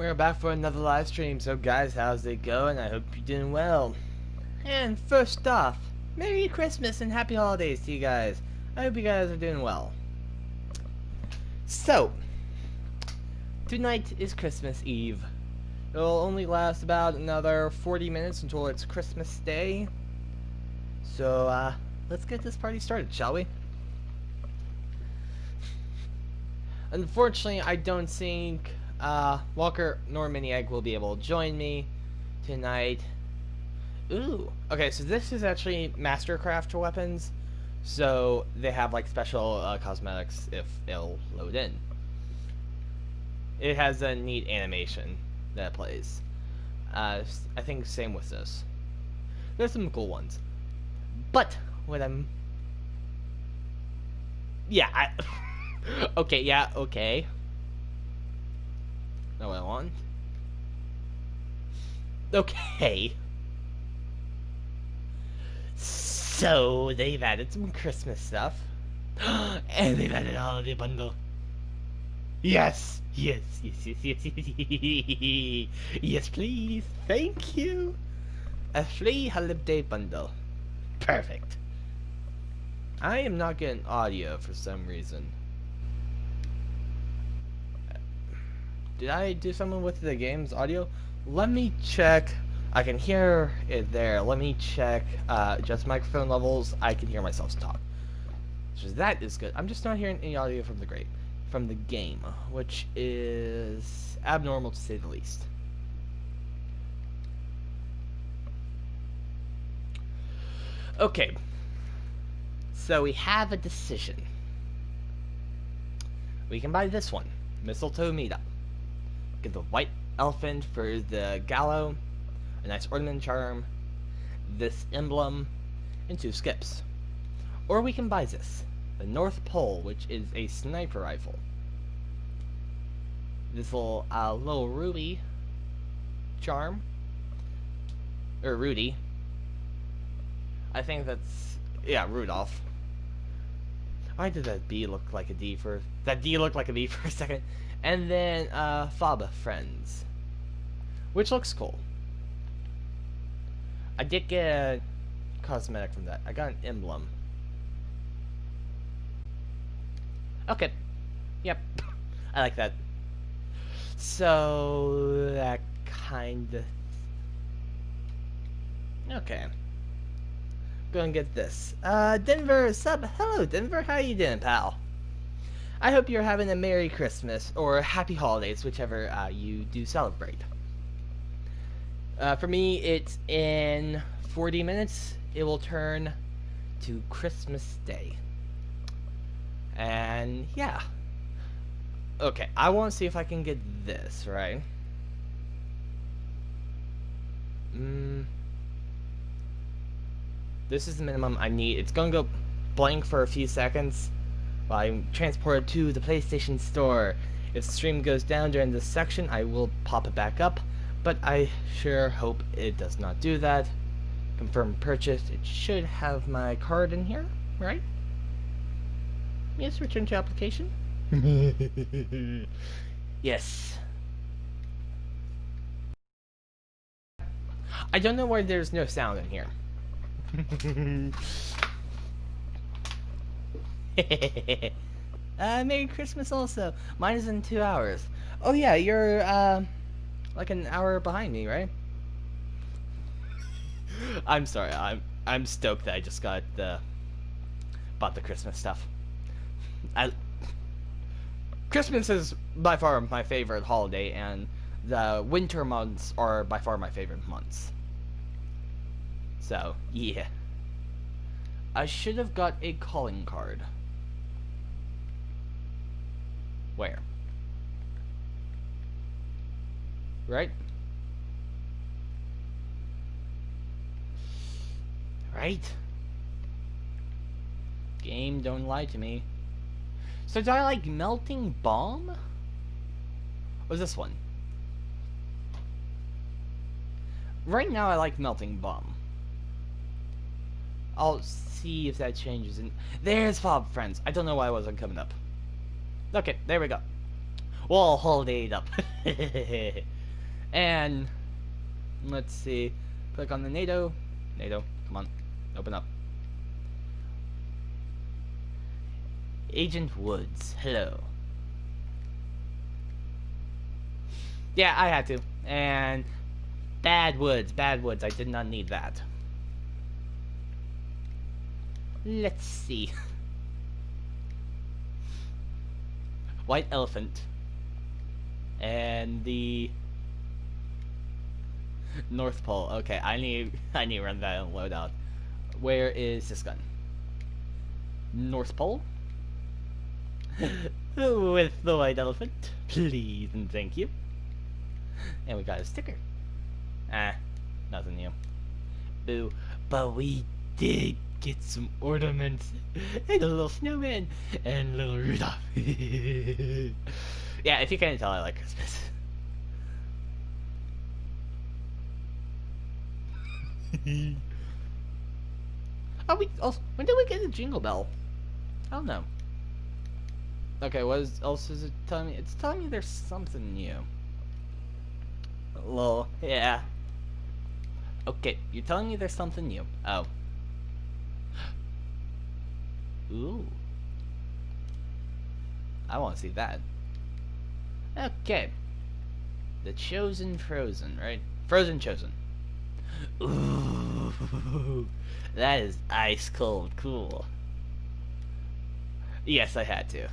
We're back for another live stream. So guys, how's it going? I hope you're doing well. And first off, Merry Christmas and Happy Holidays to you guys. I hope you guys are doing well. So, tonight is Christmas Eve. It'll only last about another 40 minutes until it's Christmas Day. So, let's get this party started, shall we? Unfortunately, I don't think Walker nor Mini Egg will be able to join me tonight. Ooh. Okay, so this is actually Mastercraft weapons. So they have like special cosmetics if it'll load in. It has a neat animation that it plays. I think same with this. There's some cool ones. But what I'm... Yeah, okay, yeah, okay. Not what I want. Okay. So, they've added some Christmas stuff. And they've added all of the bundle. Yes! Yes, yes, yes, yes, yes. Yes, please. Thank you. A free holiday bundle. Perfect. I am not getting audio for some reason. Did I do something with the game's audio? Let me check. I can hear it there. Let me check just microphone levels. I can hear myself talk. So that is good. I'm just not hearing any audio from the game, which is abnormal to say the least. Okay. So we have a decision. We can buy this one. Mistletoe Meetup. Get the white elephant for the gallows, a nice ornament charm, this emblem, and 2 skips. Or we can buy this, the North Pole, which is a sniper rifle. This little Ruby charm, or Rudy. I think that's, yeah, Rudolph. Why did that B look like a D for, that D looked like a B for a second? And then, Fob Friends. Which looks cool. I did get a cosmetic from that. I got an emblem. Okay. Yep. I like that. So, that kind of... Okay. Gonna get this. Denver sub. Hello, Denver. How you doing, pal? I hope you're having a Merry Christmas, or Happy Holidays, whichever you do celebrate. For me, it's in 40 minutes. It will turn to Christmas Day. And, yeah. Okay, I want to see if I can get this, right? This is the minimum I need. It's gonna go blank for a few seconds. I'm transported to the PlayStation Store. If the stream goes down during this section, I will pop it back up, but I sure hope it does not do that. Confirm purchase. It should have my card in here, right? Yes, return to application. Yes. I don't know why there's no sound in here. Merry Christmas also. Mine is in 2 hours. Oh yeah, you're like an hour behind me, right? I'm sorry. I'm stoked that I just got bought the Christmas stuff. Christmas is by far my favorite holiday, and the winter months are by far my favorite months. So, yeah. I should have got a calling card. Where? Right? Right? Game, don't lie to me. So do I like Melting Bomb? What's this one? Right now I like Melting Bomb. I'll see if that changes. And there's Fob Friends. I don't know why it wasn't coming up. Okay, there we go. We'll hold it up. And let's see. Click on the NATO. NATO, come on, open up. Agent Woods, hello. Yeah, I had to. And bad woods. I did not need that. Let's see. White elephant. And the North Pole. Okay, I need to run that in loadout. Where is this gun? North Pole? With the white elephant. Please and thank you. And we got a sticker. Nothing new. Boo. But we did get some ornaments. And a little snowman. And little Rudolph. Yeah, if you can't tell, I like Christmas. When did we get a jingle bell? I don't know. Okay, what else is it telling me? It's telling me there's something new. Lol, yeah. Okay, you're telling me there's something new. Oh. Ooh. I want to see that. Okay. The Chosen Frozen, right? Frozen Chosen. Ooh. That is ice cold cool. Yes, I had to.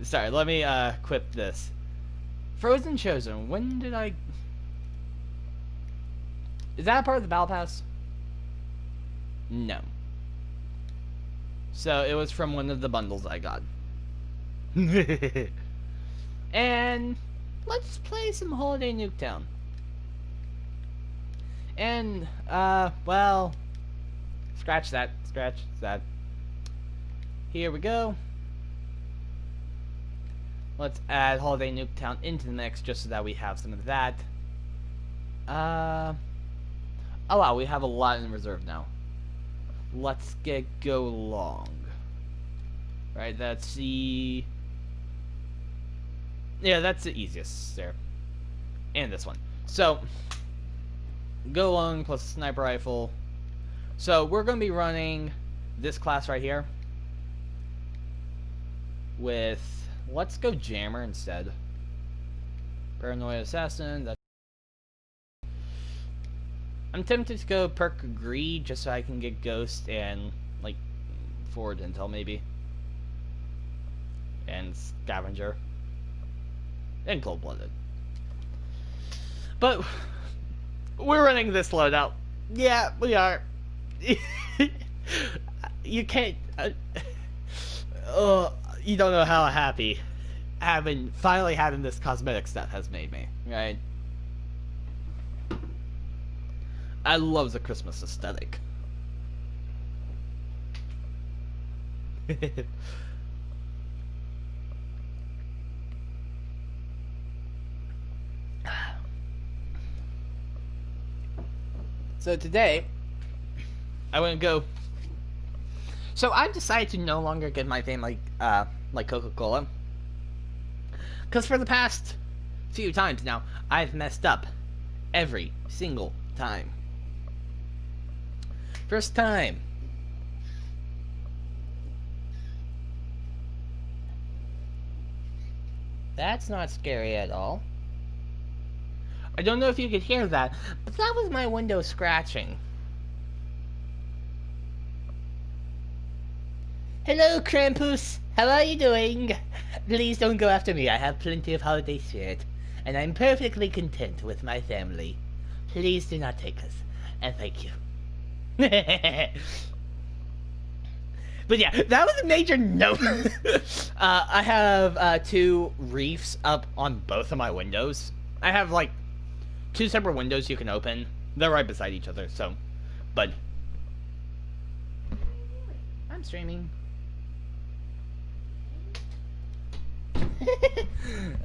Sorry, let me quip this. Frozen Chosen, when did I... Is that a part of the Battle Pass? No. So it was from one of the bundles I got. And let's play some Holiday Nuketown. And, well, scratch that. Here we go. Let's add Holiday Nuketown into the mix just so that we have some of that. Oh wow, we have a lot in reserve now. Let's go long. Right, that's the... Yeah, that's the easiest there. And this one. So, go long plus sniper rifle. So, we're going to be running this class right here. With... Let's go Jammer instead. Paranoid Assassin. I'm tempted to go Perk Agree just so I can get Ghost and, like, forward intel maybe. And Scavenger. And Cold-Blooded. But, we're running this loadout. Yeah, we are. You can't... you don't know how happy finally having this cosmetic stuff has made me, right? I love the Christmas aesthetic. So today, I want to go... So I've decided to no longer get my family, like Coca-Cola. Because for the past few times now, I've messed up. Every single time. First time. That's not scary at all. I don't know if you could hear that, but that was my window scratching. Hello, Krampus. How are you doing? Please don't go after me. I have plenty of holiday spirit, and I'm perfectly content with my family. Please do not take us, and thank you. But yeah, that was a major note. I have 2 reefs up on both of my windows. I have like 2 separate windows you can open. They're right beside each other, so. But I'm streaming.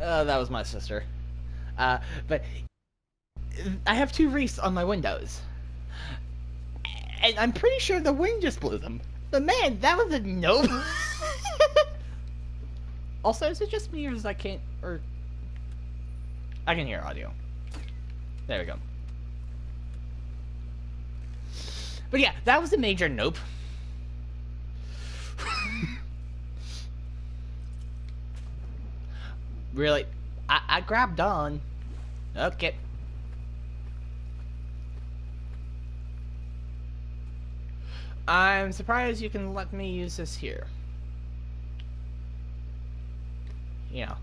Oh, that was my sister. But I have 2 reefs on my windows. And I'm pretty sure the wind just blew them. But man, that was a nope. Also, is it just me or is I can't, or... I can hear audio. There we go. But yeah, that was a major nope. Really? I grabbed on. Okay. I'm surprised you can let me use this here. Yeah.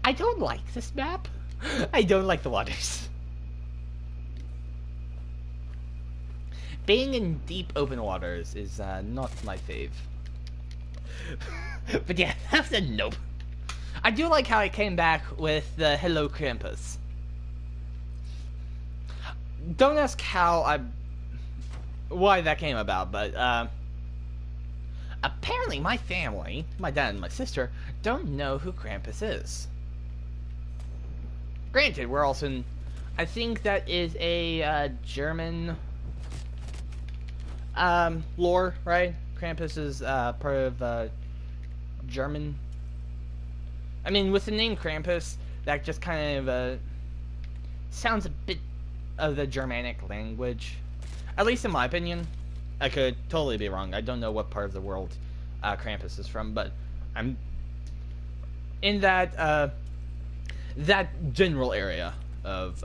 I don't like this map. I don't like the waters. Being in deep open waters is not my fave. But yeah, that's a nope. I do like how I came back with the Hello Krampus. Don't ask why that came about, but apparently my family, my dad and my sister, don't know who Krampus is. Granted, we're also in, I think that is a German lore, right? Krampus is part of German. I mean, with the name Krampus, that just kind of sounds a bit of the Germanic language. At least in my opinion. I could totally be wrong. I don't know what part of the world Krampus is from, but I'm in that that general area of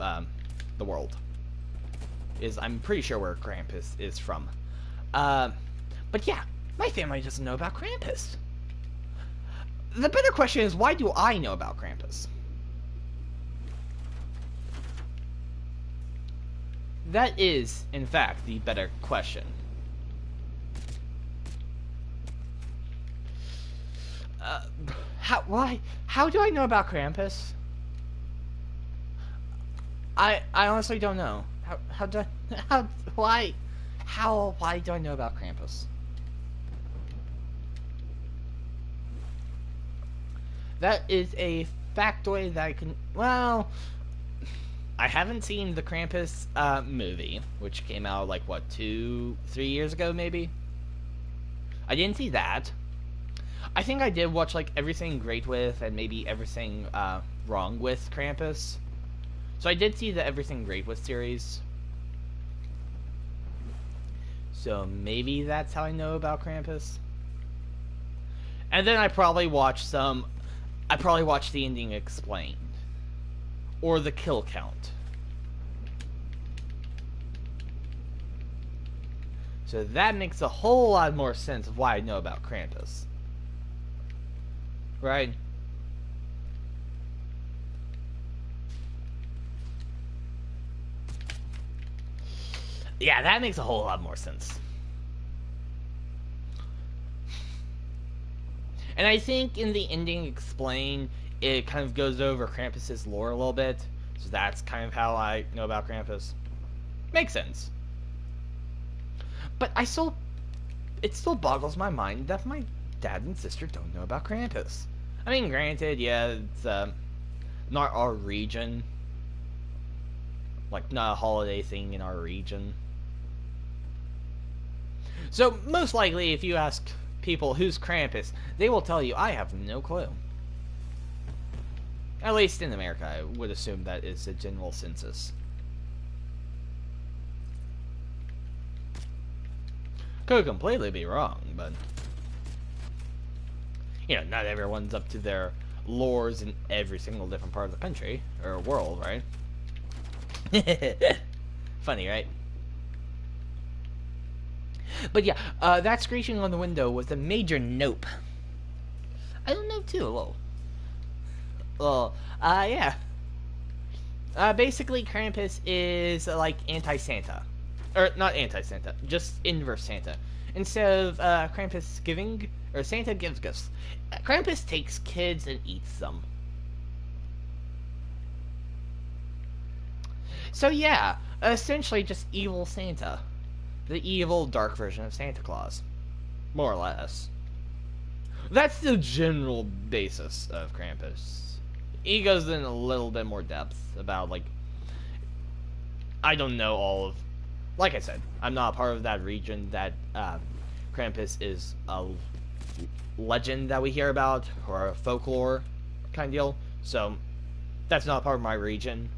the world. I'm pretty sure where Krampus is from. But yeah, my family doesn't know about Krampus. The better question is, why do I know about Krampus? That is, in fact, the better question. How do I know about Krampus? I honestly don't know. Why do I know about Krampus? That is a factoid that I can, well, I haven't seen the Krampus movie, which came out like, what, 2-3 years ago, maybe? I didn't see that. I think I did watch like Everything Great With and maybe Everything Wrong With Krampus. So I did see the Everything Great With series. So maybe that's how I know about Krampus. And then I probably watched the ending explained. Or the kill count. So that makes a whole lot more sense of why I know about Krampus. Right? Yeah, that makes a whole lot more sense. And I think in the ending explained, it kind of goes over Krampus's lore a little bit. So that's kind of how I know about Krampus. Makes sense. But it still boggles my mind that my dad and sister don't know about Krampus. I mean, granted, yeah, it's not our region. Like, not a holiday thing in our region. So, most likely, if you ask people who's Krampus, they will tell you, I have no clue. At least in America, I would assume that is a general census. Could completely be wrong, but you know, not everyone's up to their lores in every single different part of the country or world, right? Funny, right? But yeah, that screeching on the window was a major nope. I don't know too. Well, yeah. Basically, Krampus is like anti-Santa. Or, not anti-Santa, just inverse Santa. Instead of Krampus giving, or Santa gives gifts, Krampus takes kids and eats them. So yeah, essentially just evil Santa. The evil, dark version of Santa Claus. More or less. That's the general basis of Krampus. He goes in a little bit more depth about, like, I don't know all of, like I said, I'm not a part of that region that Krampus is legend that we hear about, or a folklore kind of deal. So that's not part of my region.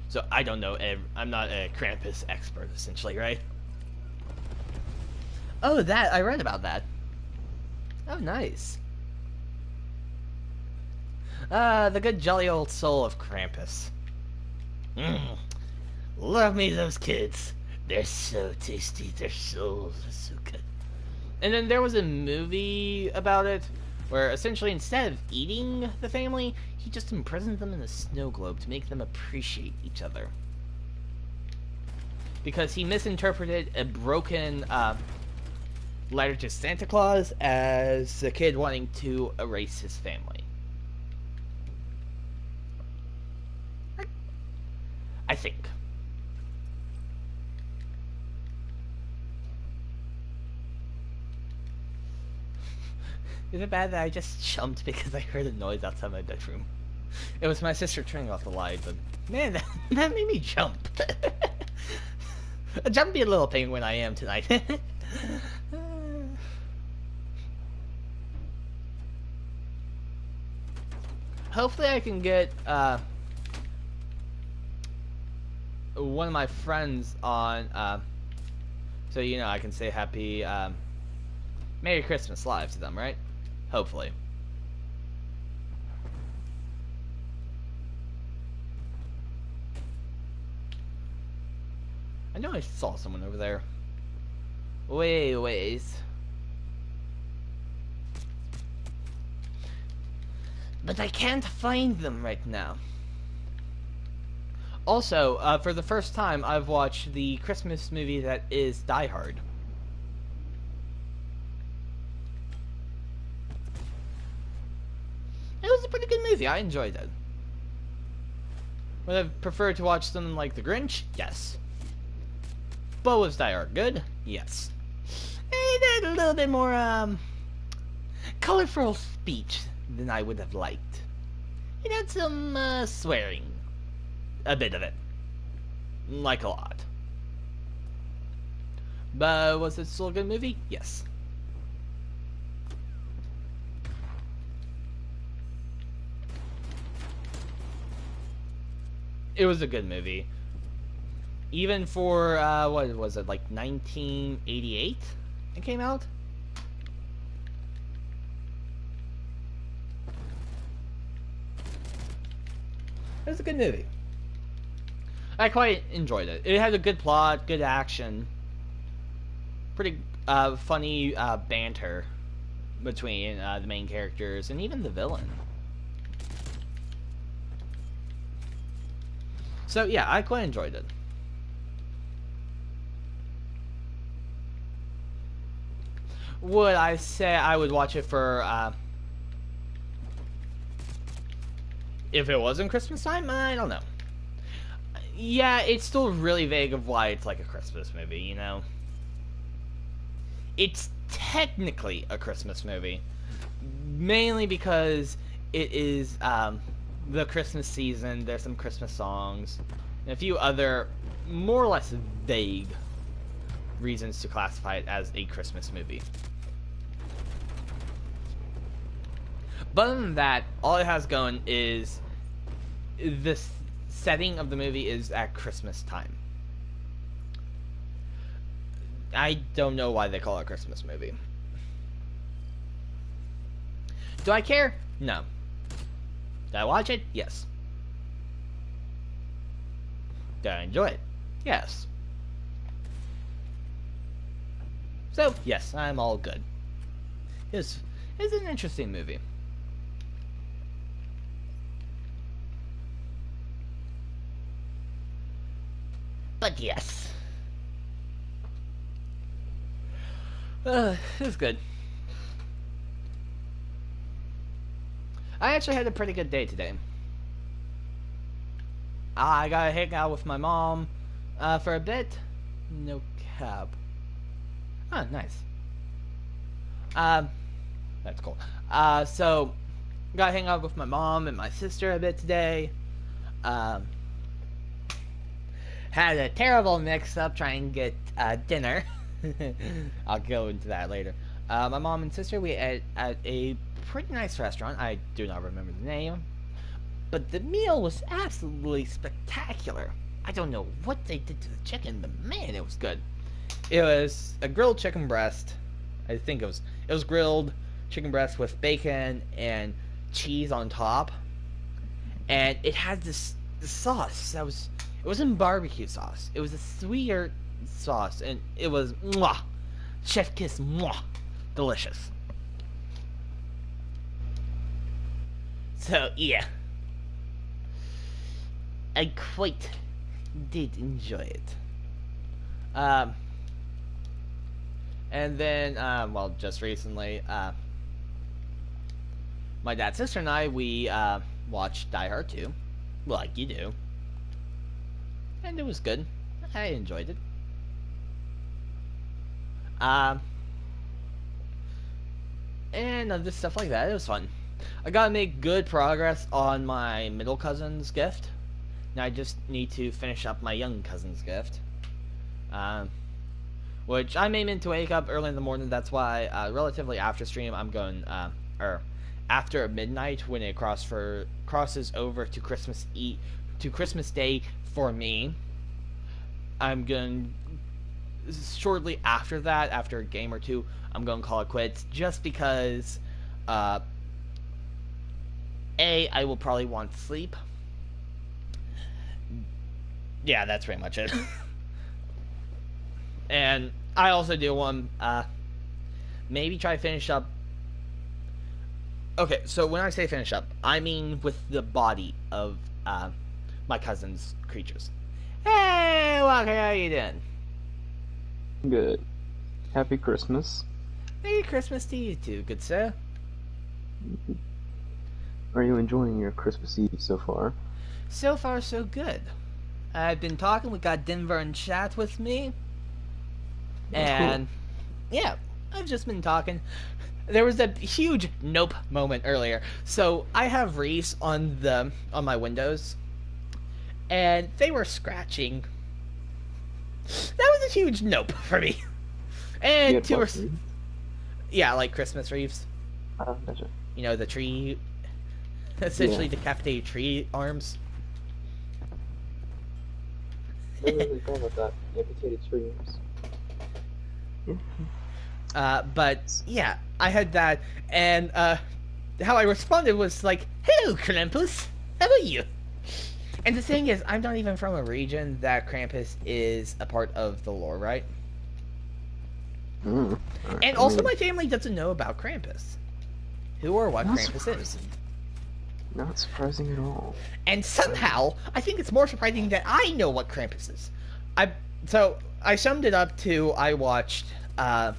So I don't know. I'm not a Krampus expert, essentially, right? Oh, that I read about that. Oh, nice. The good jolly old soul of Krampus. Mm. Love me those kids. They're so tasty. Their souls are so good. And then there was a movie about it, where essentially instead of eating the family, he just imprisoned them in a snow globe to make them appreciate each other. Because he misinterpreted a broken letter to Santa Claus as the kid wanting to erase his family. I think. Is it bad that I just jumped because I heard a noise outside my bedroom? It was my sister turning off the light, but man, that made me jump. A jumpy little penguin I am tonight. Hopefully I can get one of my friends on, so you know I can say happy Merry Christmas live to them, right? Hopefully. I know I saw someone over there. Ways. But I can't find them right now. Also, for the first time, I've watched the Christmas movie that is Die Hard. It was a pretty good movie. I enjoyed it. Would I prefer to watch something like The Grinch? Yes. But was Die Hard good? Yes. It had a little bit more, colorful speech than I would have liked. It had some, swearing. A bit of it. Like a lot. But was it still a good movie? Yes. It was a good movie. Even for, what was it, like 1988 it came out? It was a good movie. I quite enjoyed it. It had a good plot, good action, pretty funny banter between the main characters and even the villain. So yeah, I quite enjoyed it. Would I say I would watch it for if it wasn't Christmas time? I don't know. Yeah, it's still really vague of why it's like a Christmas movie, you know? It's technically a Christmas movie. Mainly because it is the Christmas season, there's some Christmas songs, and a few other more or less vague reasons to classify it as a Christmas movie. But other than that, all it has going is this setting of the movie is at Christmas time. I don't know why they call it a Christmas movie. Do I care? No. Did I watch it? Yes. Did I enjoy it? Yes. So, yes, I'm all good. It's an interesting movie. But yes. It was good. I actually had a pretty good day today. I got to hang out with my mom for a bit. No cab. Oh, nice. That's cool. So, got to hang out with my mom and my sister a bit today. Had a terrible mix-up trying to get dinner. I'll go into that later. My mom and sister, we ate at a pretty nice restaurant. I do not remember the name, but the meal was absolutely spectacular. I don't know what they did to the chicken, but man, it was good. It was a grilled chicken breast. I think it was grilled chicken breast with bacon and cheese on top, and it had this sauce that was it wasn't barbecue sauce. It was a sweeter sauce, and it was mwah, chef kiss mwah, delicious. So yeah, I quite did enjoy it. And then, well, just recently, my dad, sister, and I, we watched Die Hard 2, like you do, and it was good. I enjoyed it. And other stuff like that. It was fun. I gotta make good progress on my middle cousin's gift. Now I just need to finish up my young cousin's gift. Which I'm aiming to wake up early in the morning. That's why, relatively after stream, I'm going, or after midnight when it crosses over to Christmas Day for me. I'm going shortly after that, after a game or two, I'm going to call it quits, just because, I will probably want sleep. Yeah, that's pretty much it. And I also do want, maybe try to finish up. Okay, so when I say finish up, I mean with the body of, my cousin's creatures. Hey, Walker, how you doing? Good. Happy Christmas. Merry Christmas to you too, good sir. Are you enjoying your Christmas Eve so far? So far, so good. I've been talking. We got Denver in chat with me. And, yeah, I've just been talking. There was a huge nope moment earlier. So, I have reefs on my windows. And they were scratching. That was a huge nope for me. And two were... Yeah, like Christmas wreaths. Gotcha. You know, the tree... Essentially decapitated tree arms. I really thought about that. Amputated tree arms. But, yeah, I had that, and, how I responded was like, "Hello, Krampus! How are you?" And the thing is, I'm not even from a region that Krampus is a part of the lore, right? And also, my family doesn't know about Krampus. Who or what Krampus is. Not surprising at all. And somehow, I think it's more surprising that I know what Krampus is. So, I summed it up to, I watched, the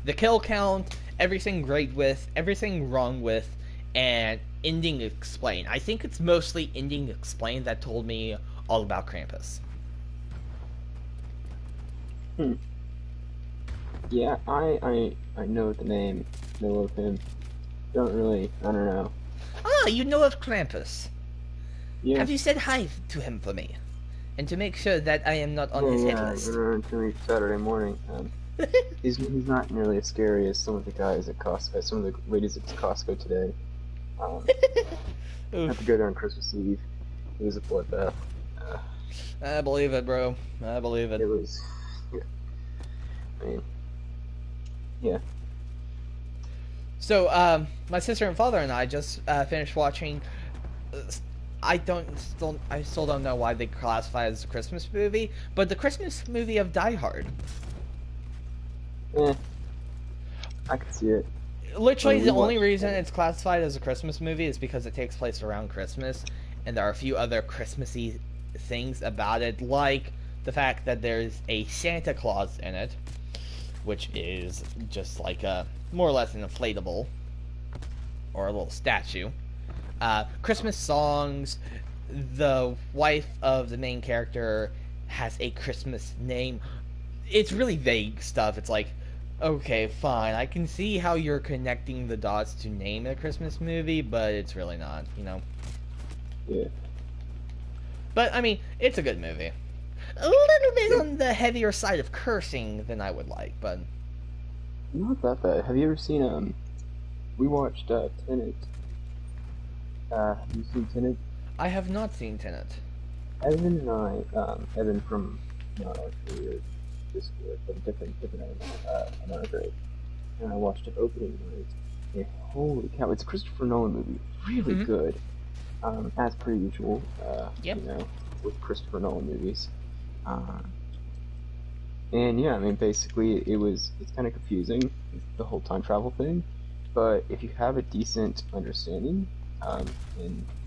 kill count, everything great with, everything wrong with, and ending explained. I think it's mostly ending explained that told me all about Krampus. Yeah, I know the name, know of him. I don't know. Ah, you know of Krampus. Yeah. Have you said hi to him for me? And to make sure that I am not on his hit list. Yeah, I ran into him Saturday morning. He's not nearly as scary as some of the guys at Costco, some of the ladies at Costco today. I have to go there on Christmas Eve. It was a bloodbath. I believe it, bro. I believe it. It was... Yeah. I mean... Yeah. So, my sister and father and I just finished watching... I still don't know why they classify it as a Christmas movie, but the Christmas movie of Die Hard. I can see it. Literally, the only reason it's classified as a Christmas movie is because it takes place around Christmas, and there are a few other Christmassy things about it, like the fact that there's a Santa Claus in it, which is just like a more or less an inflatable or a little statue. Christmas songs. The wife of the main character has a Christmas name. It's really vague stuff. It's like, okay, fine, I can see how you're connecting the dots to name a Christmas movie, but it's really not, you know? Yeah. But, I mean, it's a good movie. A little bit on the heavier side of cursing than I would like, but... not that bad. Have you ever seen We watched Tenet. Have you seen Tenet? I have not seen Tenet. Evan and Evan from not our career, Discord, but a different another grade. And I watched it opening night. And holy cow, it's a Christopher Nolan movie. Really Mhm. good. As per usual, Yep. you know, with Christopher Nolan movies. And yeah, I mean, basically, it's kind of confusing, the whole time travel thing. But if you have a decent understanding, and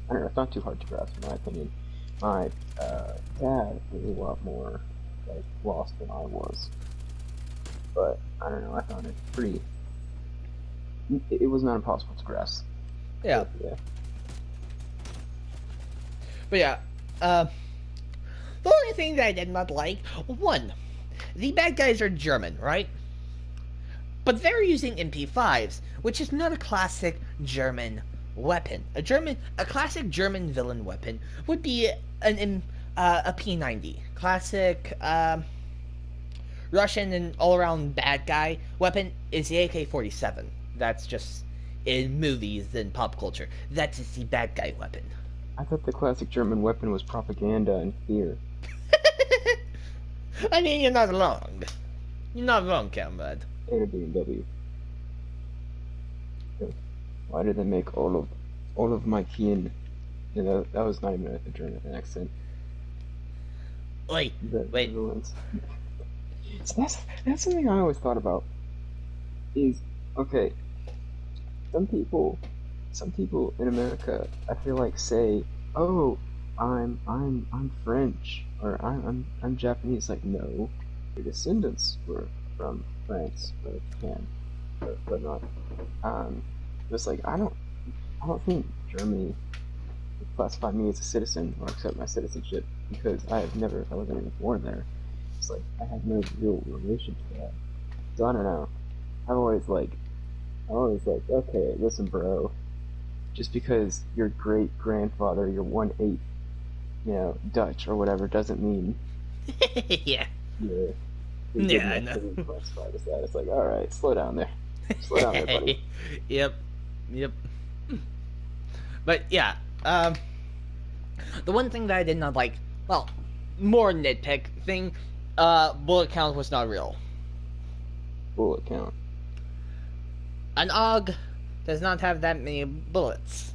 I don't know, it's not too hard to grasp, in my opinion. My dad was a lot more like lost than I was, but I don't know. I found it pretty. It was not impossible to grasp. Yeah. Yeah. But yeah, the only thing that I did not like, one, the bad guys are German, right? But they're using MP5s, which is not a classic German weapon. A classic German villain weapon would be a P90. Classic Russian and all-around bad guy weapon is the AK-47. That's just in movies and pop culture. That is the bad guy weapon. I thought the classic German weapon was propaganda and fear. I mean, you're not wrong. You're not wrong, comrade. And a BMW. Why did they make all of my kin? You know, that was not even a German accent. Wait, wait. So that's something I always thought about. Is okay. Some people in America, I feel like say, "Oh, I'm French," or I'm Japanese. Like, no, your descendants were from France or Japan or whatnot. Just like I don't think Germany would classify me as a citizen or accept my citizenship because I wasn't even born there. It's like I have no real relation to that. So I don't know. I'm always like, okay, listen, bro. Just because your great grandfather, your 1/8, Dutch or whatever, doesn't mean Yeah. you're Yeah, I good know. enough to be classified as that. It's like, all right, slow down there, buddy. Yep. But yeah, the one thing that I did not like, well, more nitpick thing, bullet count was not real. Bullet count. An AUG does not have that many bullets.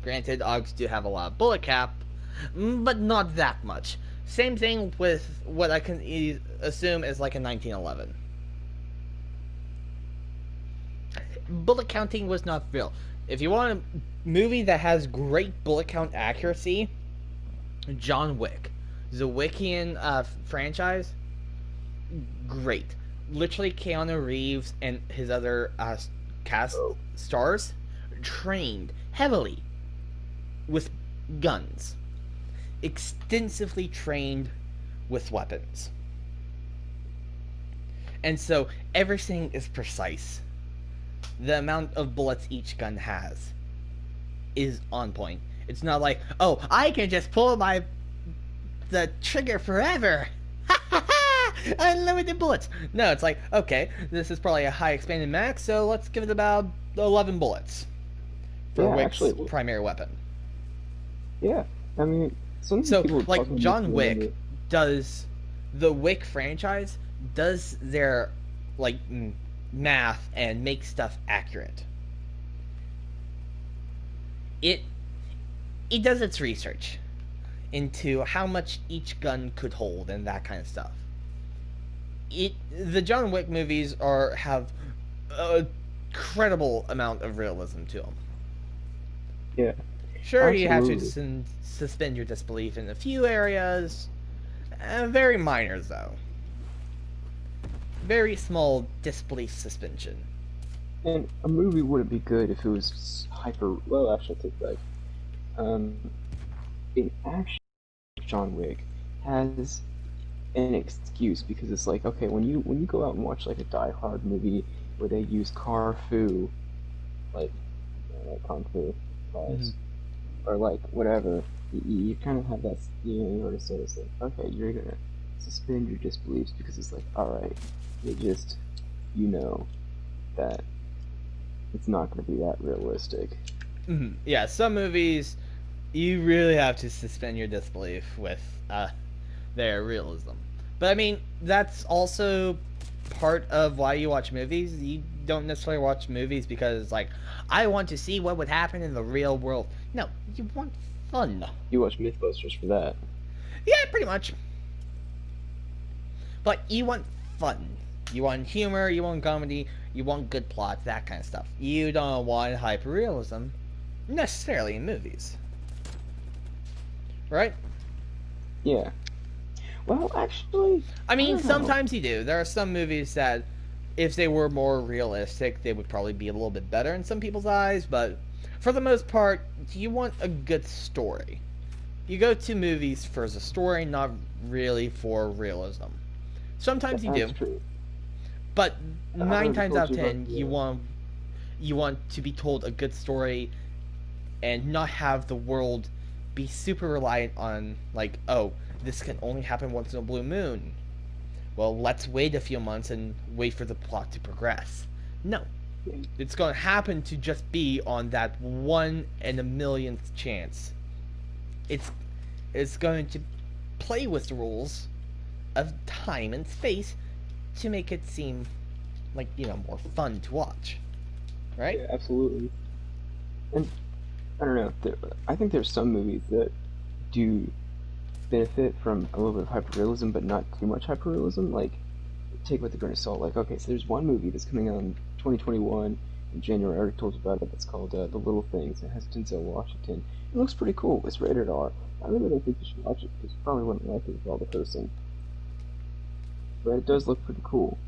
Granted, AUGs do have a lot of bullet cap, but not that much. Same thing with what I can assume is like a 1911. Bullet counting was not real. If you want a movie that has great bullet count accuracy, John Wick. The Wickian franchise, great. Literally, Keanu Reeves and his other cast stars trained heavily with guns, extensively trained with weapons, and so everything is precise. The amount of bullets each gun has is on point. It's not like, oh, I can just pull the trigger forever. Unlimited bullets. No, it's like, okay, this is probably a high expanded max, so let's give it about 11 bullets for Wick's primary weapon. Yeah, I mean, so like John Wick does, the Wick franchise does their like math and make stuff accurate. It does its research into how much each gun could hold and that kind of stuff. The John Wick movies have a credible amount of realism to them. Yeah. Sure, absolutely. You have to suspend your disbelief in a few areas. Very minor, though. Very small disbelief suspension. And a movie wouldn't be good if it was hyper... Well, actually, I take that back. In action, John Wick has an excuse because it's like, okay, when you go out and watch like a Die Hard movie where they use Kung Fu, like Kung Fu class, or like whatever, you kind of have that, you already said it's like, okay, you're gonna suspend your disbeliefs because it's like, all right, it just, that it's not going to be that realistic. Mm-hmm. Yeah, some movies you really have to suspend your disbelief with their realism. But I mean, that's also part of why you watch movies. You don't necessarily watch movies because, like, I want to see what would happen in the real world. No, you want fun. You watch Mythbusters for that. Yeah, pretty much. But you want fun. You want humor, you want comedy, you want good plots, that kind of stuff. You don't want hyperrealism necessarily in movies. Right? Yeah. Well, actually, I mean, don't know. sometimes you do. There are some movies that, if they were more realistic, they would probably be a little bit better in some people's eyes, but for the most part, you want a good story. You go to movies for the story, not really for realism. Sometimes you do, That's true. but I've 9 already times told out of you about 10, the- you want to be told a good story and not have the world be super reliant on, like, oh, this can only happen once in a blue moon. Well, let's wait a few months and wait for the plot to progress. No. It's going to happen to just be on that 1 in a millionth chance. It's going to play with the rules of time and space to make it seem like, more fun to watch. Right? Yeah, absolutely. And I don't know. I think there's some movies that do benefit from a little bit of hyperrealism, but not too much hyperrealism. Like, take it with a grain of salt. Like, okay, so there's one movie that's coming out in 2021 in January. I already told you about it. It's called The Little Things. It has Denzel Washington. It looks pretty cool. It's rated R. I really don't think you should watch it because you probably wouldn't like it with all the cursing. But it does look pretty cool.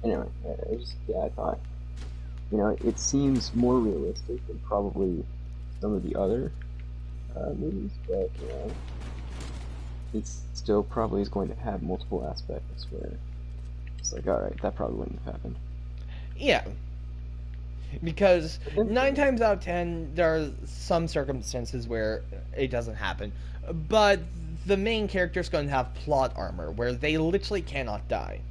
Anyway, I thought, it seems more realistic than probably some of the other movies, but it still probably is going to have multiple aspects where it's like, all right, that probably wouldn't have happened. Yeah. Because 9 times out of 10, there are some circumstances where it doesn't happen. But the main character is going to have plot armor, where they literally cannot die.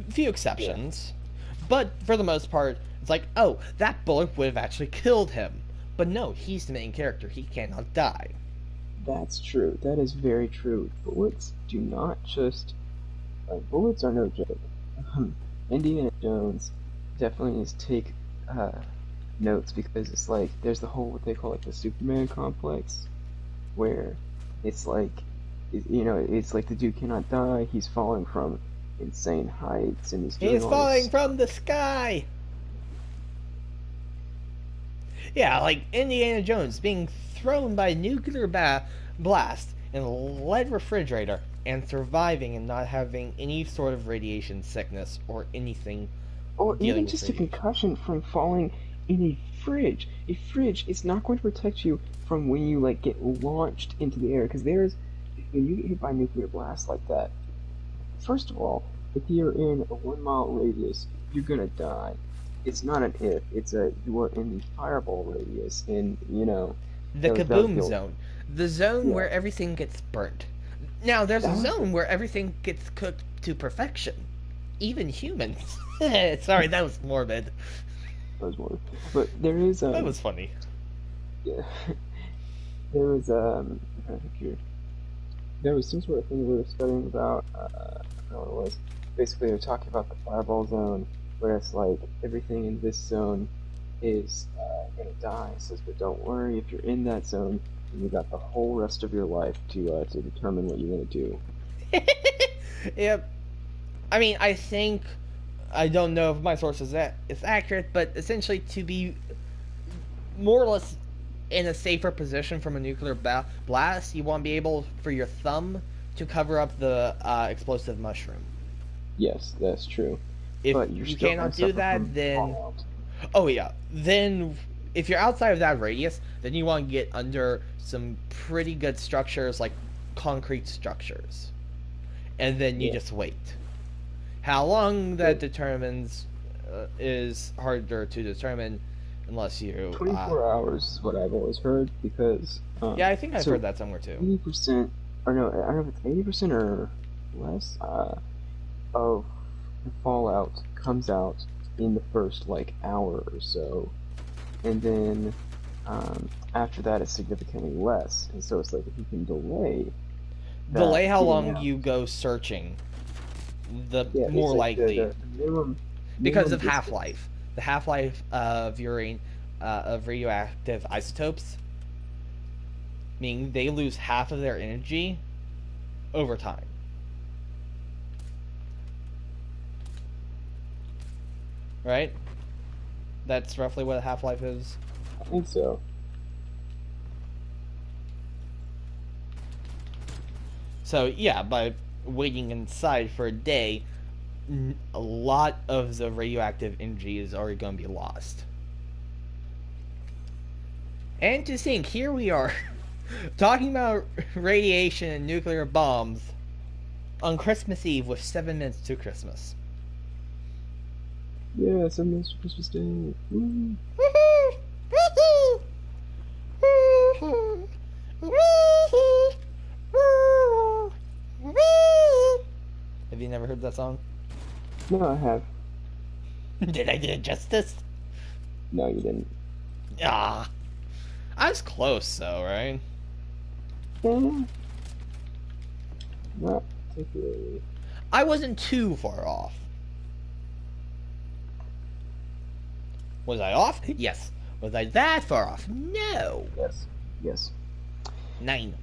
Few exceptions. Yeah. But for the most part, it's like, oh, that bullet would have actually killed him. But no, he's the main character. He cannot die. That's true. That is very true. Bullets do not just... bullets are no joke. Indiana Jones definitely needs to take notes, because it's like, there's the whole, what they call, like, the Superman complex, where it's like, it's like the dude cannot die, he's falling from insane heights, and he's falling from the sky! Yeah, like Indiana Jones being thrown by a nuclear blast in a lead refrigerator and surviving and not having any sort of radiation sickness or anything. Or even just a concussion from falling in a fridge. A fridge is not going to protect you from when you get launched into the air, because when you get hit by a nuclear blast like that, first of all, if you're in a 1 mile radius, you're gonna die. It's not an if, it's a you are in the fireball radius, and the kaboom zone. The zone where everything gets burnt. Now there's a zone where everything gets cooked to perfection. Even humans. Sorry, that was morbid. That was morbid. But there is that was funny. Yeah. There was I'm trying to think here. There was some sort of thing we were studying about, I don't know what it was. Basically they were talking about the fireball zone, where it's like everything in this zone is gonna die. It says, but don't worry, if you're in that zone, you got the whole rest of your life to determine what you're gonna do. Yep. I mean, I don't know if my source is accurate, but essentially to be more or less in a safer position from a nuclear blast, you want to be able for your thumb to cover up the explosive mushroom. Yes, that's true. If but you cannot do that, then... Oh yeah, then if you're outside of that radius, then you want to get under some pretty good structures, like concrete structures. And then you just wait. How long that determines is harder to determine unless you... 24 hours is what I've always heard, because... yeah, I think I've heard that somewhere too. 80%, or no, I don't know if it's 80% or less, of the fallout comes out in the first like hour or so, and then after that it's significantly less. And so it's like if you can Delay how getting long out. you go searching, the Yeah, it's more like likely. the minimum Because of distance. half-life. The half-life of of radioactive isotopes, meaning they lose half of their energy over time. Right? That's roughly what a half-life is. I think so. So yeah, by waiting inside for a day, a lot of the radioactive energy is already going to be lost. And to think, here we are, talking about radiation and nuclear bombs on Christmas Eve with 7 minutes to Christmas. Yeah, 7 minutes to Christmas Day. Woo. Have you never heard that song? No, I have. Did I do it justice? No, you didn't. Ah, I was close though, right? Yeah. Not particularly. I wasn't too far off. Was I off? Yes. Was I that far off? No. Yes. Yes. 9.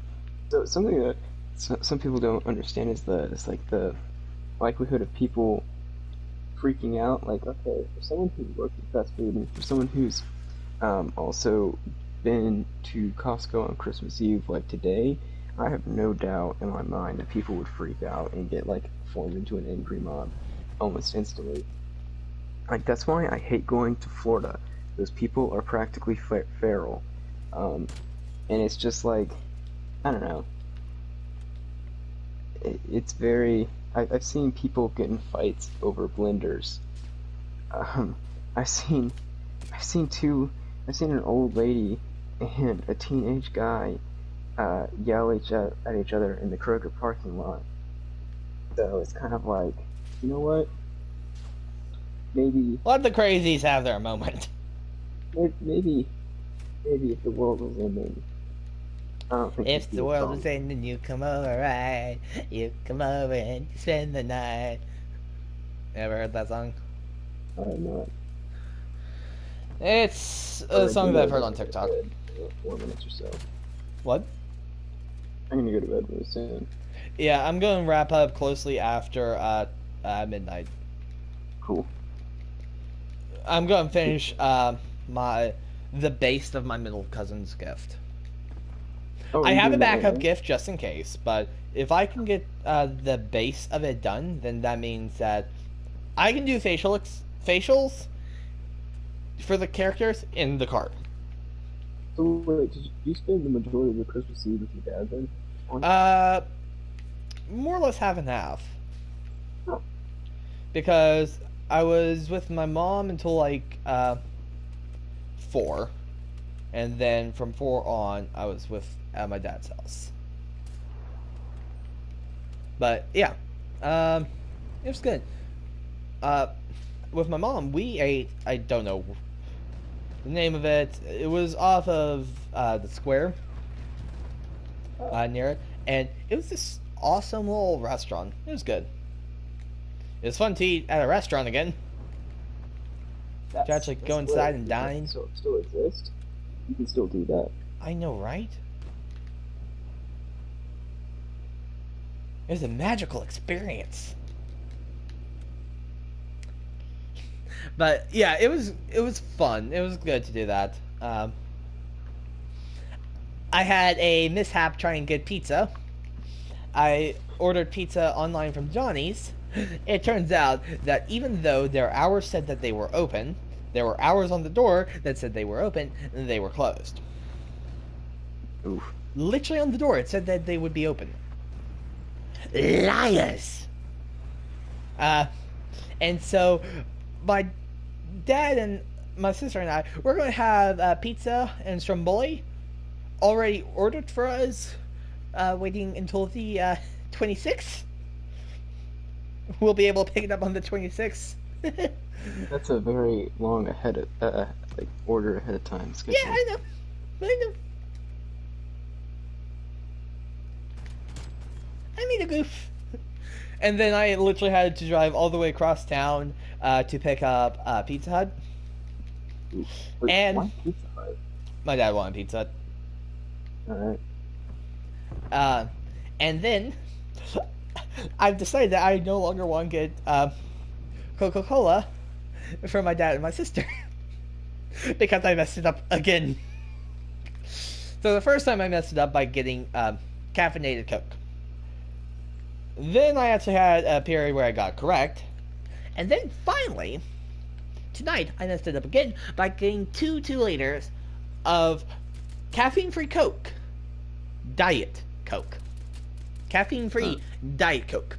So something that some people don't understand is the likelihood of people freaking out. Like, okay, for someone who works at fast food and for someone who's also been to Costco on Christmas Eve, like today, I have no doubt in my mind that people would freak out and get like formed into an angry mob almost instantly. Like that's why I hate going to Florida. Those people are practically feral, and it's just like I don't know. It's very. I've seen people get in fights over blenders. Um, I've seen, I've seen two. I've seen an old lady and a teenage guy yell at each other in the Kroger parking lot. So it's kind of like, you know what? Maybe, Let the crazies have their moment. maybe, maybe if the world was ending, I don't think If it'd be the a world song. is ending, you come over, right? You come over and you spend the night. Ever heard that song? I don't know. It's But a I song do that I've gotta heard go on to TikTok. bed in like 4 minutes or so. What? I'm gonna go to bed really soon. Yeah, I'm going to wrap up closely after midnight. Cool. I'm going to finish the base of my middle cousin's gift. Oh, are I you have a doing that right backup now? gift just in case, but if I can get the base of it done, then that means that I can do facials for the characters in the cart. So wait, did you spend the majority of your Christmas Eve with your dad then? Uh, More or less half and half. Oh, Because I was with my mom until like 4, and then from 4 on, I was with at my dad's house. But yeah, um, it was good. Uh, with my mom, we ate. I don't know the name of it. It was off of the square oh, near it, and it was this awesome little restaurant. It was good. It was fun to eat at a restaurant again. To actually go that's inside lit. and Does that dine. still exist? You can still do that. I know, right? It was a magical experience. But yeah, it was fun. It was good to do that. I had a mishap trying to get pizza. I ordered pizza online from Johnny's. It turns out that even though their hours said that they were open, there were hours on the door that said they were open and they were closed. Oof. Literally on the door, it said that they would be open. Liars! Uh, and so my dad and my sister and I, we're going to have pizza and stromboli already ordered for us, waiting until the 26th. we'll be able to pick it up on the 26th. Yeah, That's a very long ahead of like order ahead of time schedule. I know. I know. I made a goof. And then I literally had to drive all the way across town to pick up Pizza Hut. Wait, And why Pizza Hut? my dad wanted Pizza Hut. All right. And then I've decided that I no longer want to get Coca-Cola for my dad and my sister because I messed it up again. So the first time I messed it up by getting caffeinated Coke. Then I actually had a period where I got correct. And then finally, tonight I messed it up again by getting 2 liters of caffeine-free Coke. Diet Coke. Caffeine-free Diet Coke.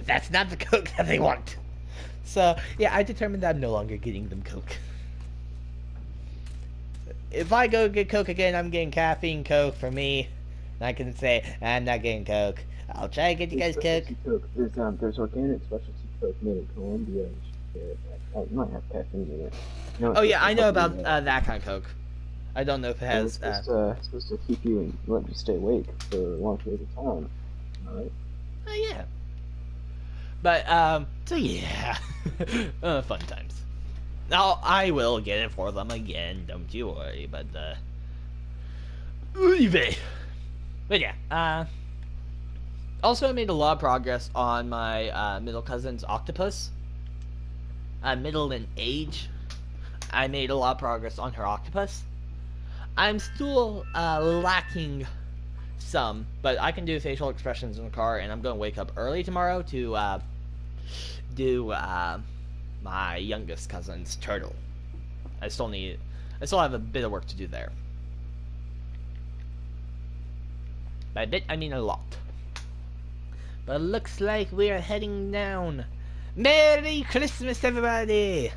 That's not the Coke that they want. So, yeah, I determined that I'm no longer getting them Coke. If I go get Coke again, I'm getting caffeine Coke for me. And I can say, I'm not getting Coke. I'll try to get you guys Coke. There's organic specialty Coke made in Colombia. It might have caffeine in it. No, Oh, yeah, I know about that kind of Coke. I don't know if it has... It's supposed to keep you and let you stay awake for long periods of time. Alright? Oh, yeah. But, so yeah. Fun times. Now, I will get it for them again, don't you worry, but, But yeah, also I made a lot of progress on my, middle cousin's octopus. Middle in age. I made a lot of progress on her octopus. I'm still, lacking some, but I can do facial expressions in the car, and I'm going to wake up early tomorrow to, do, my youngest cousin's turtle. I still have a bit of work to do there. By a bit, I mean a lot. But it looks like we are heading down. Merry Christmas, everybody!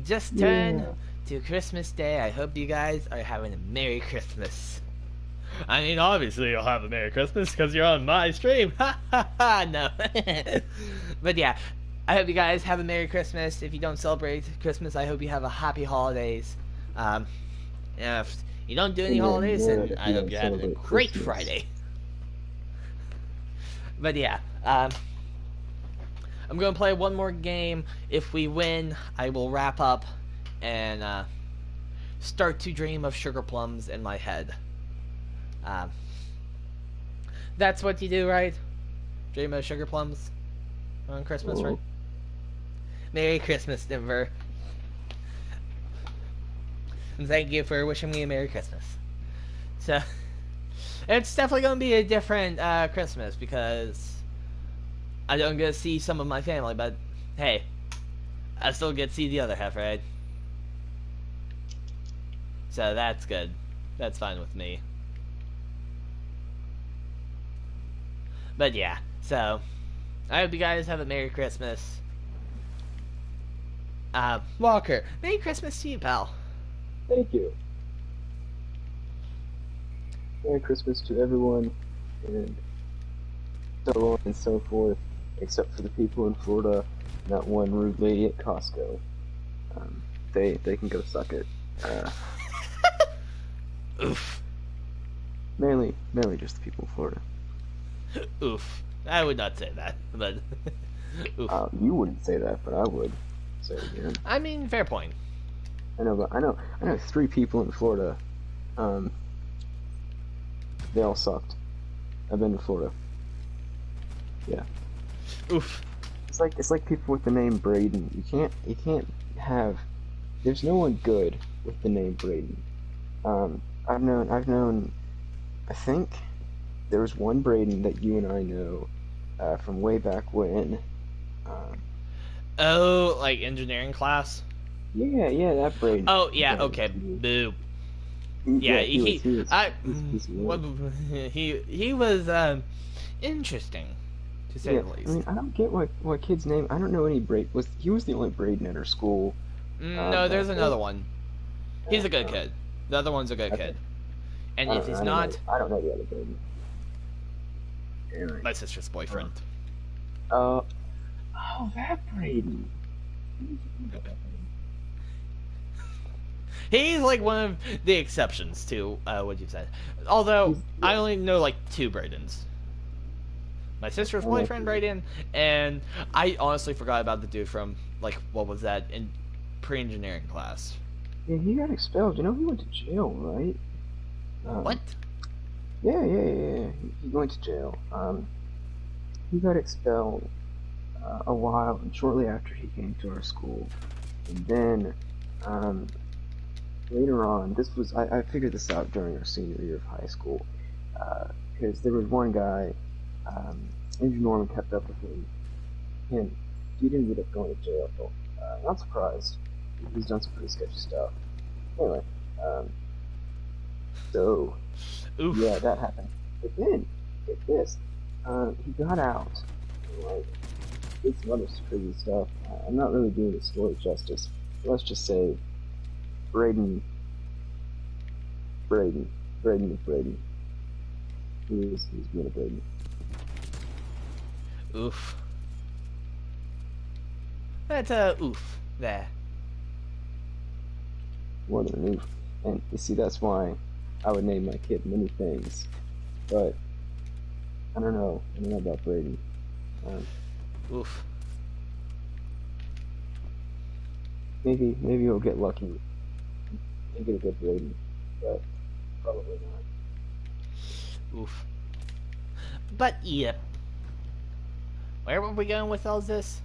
Just turned to Christmas Day. I hope you guys are having a Merry Christmas. I mean, obviously you'll have a Merry Christmas because you're on my stream. Ha ha ha, no. But yeah, I hope you guys have a Merry Christmas. If you don't celebrate Christmas, I hope you have a happy holidays. If you don't do any holidays, then I hope you're having a great Friday. But yeah, I'm going to play one more game. If we win, I will wrap up and start to dream of sugar plums in my head. That's what you do, right? Dream of sugar plums on Christmas, right? Merry Christmas, Denver. And thank you for wishing me a Merry Christmas. So, it's definitely going to be a different Christmas because I don't get to see some of my family, but hey, I still get to see the other half, right? So that's good. That's fine with me. But yeah, so I hope you guys have a Merry Christmas. Walker, Merry Christmas to you, pal. Thank you. Merry Christmas to everyone, and so on and so forth, except for the people in Florida, and that one rude lady at Costco. They can go suck it. Oof. Mainly just the people in Florida. Oof. I would not say that, but oof. You wouldn't say that, but I would say it again. I mean, fair point. I know 3 people in Florida. They all sucked. I've been to Florida. Yeah. Oof. It's like people with the name Braden. You can't have. There's no one good with the name Braden. I've known. I think there was one Braden that you and I know from way back when. Oh, like engineering class? Yeah, that Braden. Oh, yeah, okay. Boo. Yeah, he was interesting, to say the least. I mean, I don't get what kid's name. I don't know any Braden. He was the only Braden at our school. No, there's another one. He's a good kid. The other one's a good kid. And if he's not... I don't know the other Braden. Anyway. My sister's boyfriend. Uh, oh, that Brady. He's like one of the exceptions to what you said. Although I Yeah, only know like two Bradens. My sister's I know boyfriend Brady. Braden, and I honestly forgot about the dude from like what was that in pre-engineering class. Yeah, he got expelled. You know, he went to jail, right? What? Um, yeah. He went to jail. He got expelled a while, and shortly after he came to our school, and then um, later on, I figured this out during our senior year of high school, because there was one guy, Andrew Norman kept up with him. He ended up going to jail. Not surprised. He's done some pretty sketchy stuff. Anyway, um, so yeah, Oof. that happened. But then, get this, he got out. And, like, did some other crazy stuff. I'm not really doing the story justice. Let's just say Braden, Braden, Braden is Braden. He's being a Braden. Oof. That's a oof there. More than an oof. And you see, that's why I would name my kid many things. But I don't know. I don't know about Braden. Um, Oof. maybe he'll get lucky and get a good Braden, but probably not. Oof. But yep. Where were we going with all this?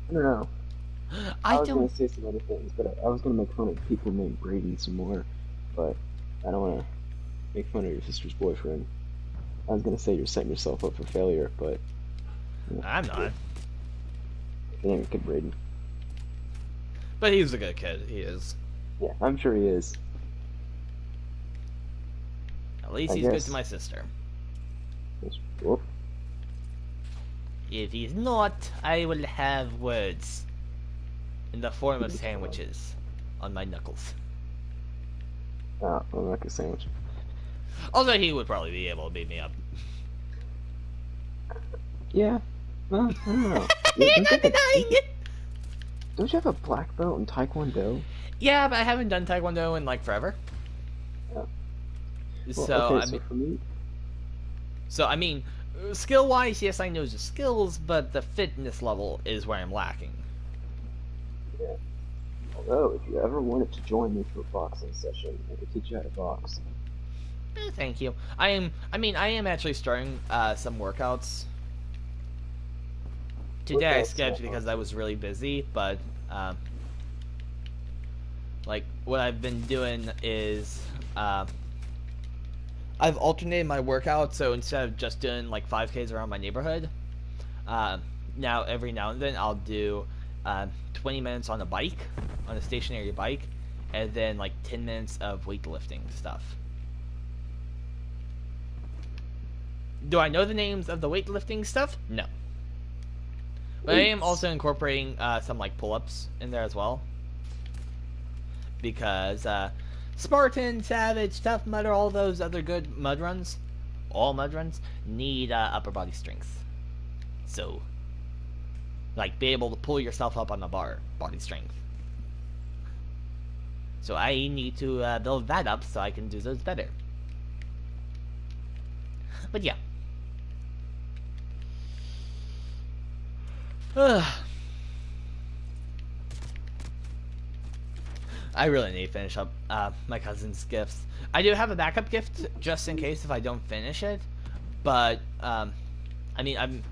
I don't know. I I was don't. gonna say some other things, but I was gonna make fun of people named Brady some more, but I don't want to make fun of your sister's boyfriend. I was gonna say you're setting yourself up for failure, but you know, I'm not. it ain't good Brady. But he's a good kid. He is. Yeah, I'm sure he is. At least I he's good to guess. my sister. Whoop. If he's not, I will have words in the form of He's fine. sandwiches on my knuckles. Ah, I'm like a sandwich. Although he would probably be able to beat me up. Yeah. Well, I don't know. You're not denying it! Don't you have a black belt in Taekwondo? Yeah, but I haven't done Taekwondo in like forever. Yeah. Well, So okay, I so mean, for me, skill-wise, yes, I know the skills, but the fitness level is where I'm lacking. yeah. Although, if you ever wanted to join me for a boxing session, I could teach you how to box. Thank you. I am actually starting some workouts today. I Workouts skipped not because hard. I was really busy, but um, like what I've been doing is I've alternated my workout. So instead of just doing like 5Ks around my neighborhood, uh, now every now and then I'll do 20 minutes on a bike, on a stationary bike, and then like 10 minutes of weightlifting stuff. Do I know the names of the weightlifting stuff? No. But I am Weights. also incorporating some like pull-ups in there as well, because Spartan, Savage, Tough Mudder, all those other good mud runs, all mud runs need upper body strength. So, like, be able to pull yourself up on the bar, body strength. So I need to build that up so I can do those better. But yeah. I really need to finish up my cousin's gifts. I do have a backup gift just in case if I don't finish it, but I mean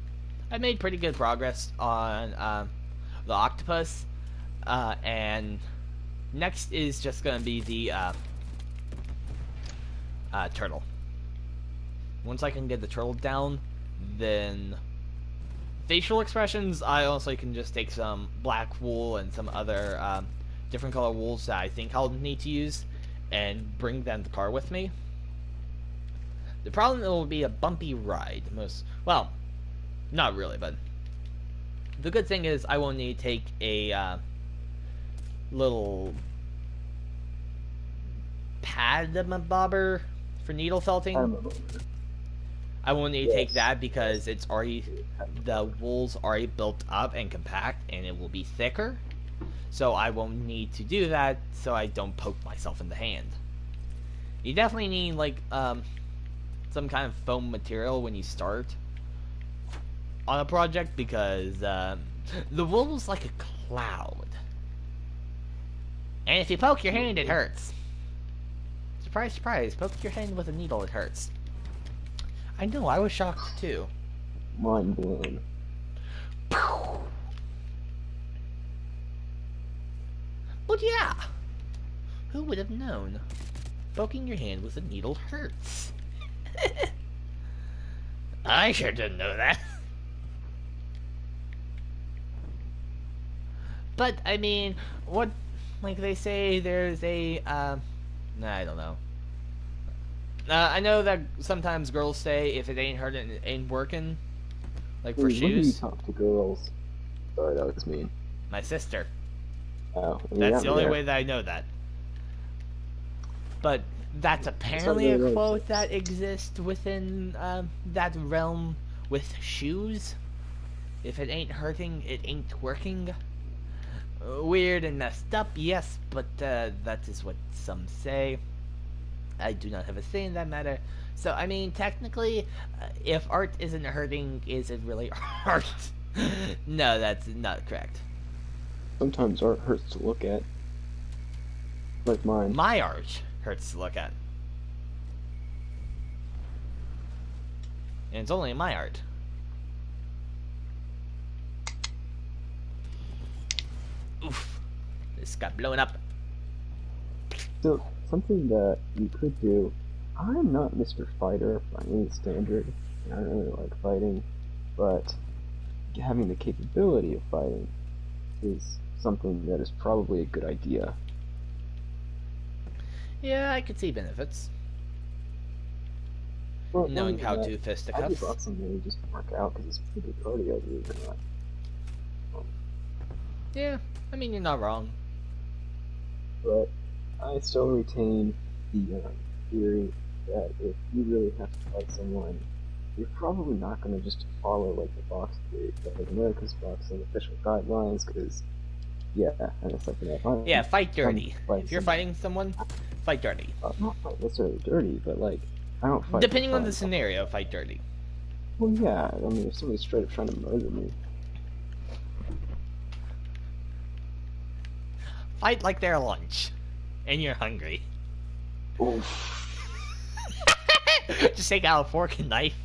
I made pretty good progress on the octopus, and next is just gonna be the turtle. Once I can get the turtle down, then facial expressions, I also can just take some black wool and some other different color wools that I think I'll need to use and bring them to the car with me. The problem will be a bumpy ride. Well, not really, but the good thing is I won't need to take a little pad bobber for needle I felting. remember. I will need to take Yes. that because it's already, the wool's already built up and compact, and it will be thicker. So I won't need to do that, so I don't poke myself in the hand. You definitely need like some kind of foam material when you start on a project because the wool is like a cloud, and if you poke your hand, it hurts. Surprise, surprise! Poke your hand with a needle, it hurts. I know, I was shocked too. Mind blown. But yeah, who would have known? Poking your hand with a needle hurts. I sure didn't know that. But, I mean, what, like they say, there's a, I don't know. I know that sometimes girls say, if it ain't hurting, it ain't working. Like for When do you shoes. talk to girls? Sorry, that was mean. My sister. Oh, That's the only yeah. way that I know that. But that's apparently a quote that exists within that realm with shoes. If it ain't hurting, it ain't working. Weird and messed up, yes, but that is what some say. I do not have a say in that matter. So, I mean, technically, if art isn't hurting, is it really art? No, that's not correct. Sometimes art hurts to look at. Like mine. My art hurts to look at. And it's only my art. Oof. This got blown up. So, something that you could do, I'm not Mr. Fighter by any standard, and I don't really like fighting, but having the capability of fighting is something that is probably a good idea. Yeah, I could see benefits. Well, Knowing how to Hobby fisticuffs. boxing really just work out because it's pretty good cardio, believe it or not. Yeah, I mean, you're not wrong. But I still retain the theory that if you really have to fight someone, you're probably not going to just follow like the box theory, like America's boxing official guidelines, because yeah, and it's like Yeah, fight dirty. Fight If you're fighting someone, fight dirty. not fight necessarily dirty, but like I don't fight. Depending on the scenario, fight dirty. Well, yeah, I mean, if somebody's straight up trying to murder me, Fight like they're lunch, and you're hungry. oof. Just take out a fork and knife.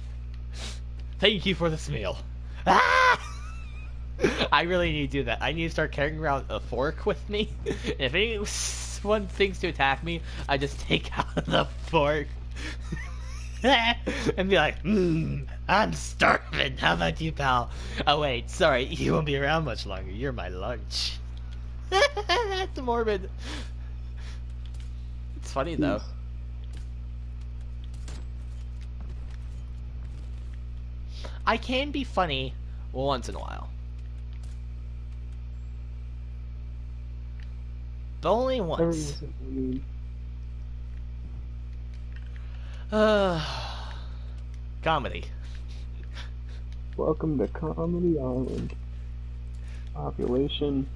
Thank you for this meal. Ah! I really need to do that. I need to start carrying around a fork with me. And if anyone thinks to attack me, I just take out the fork. And be like, I'm starving. How about you, pal? Oh, wait, sorry. You won't be around much longer. You're my lunch. That's morbid. It's funny, though. I can be funny once in a while. But only once. Comedy. Welcome to Comedy Island. Population,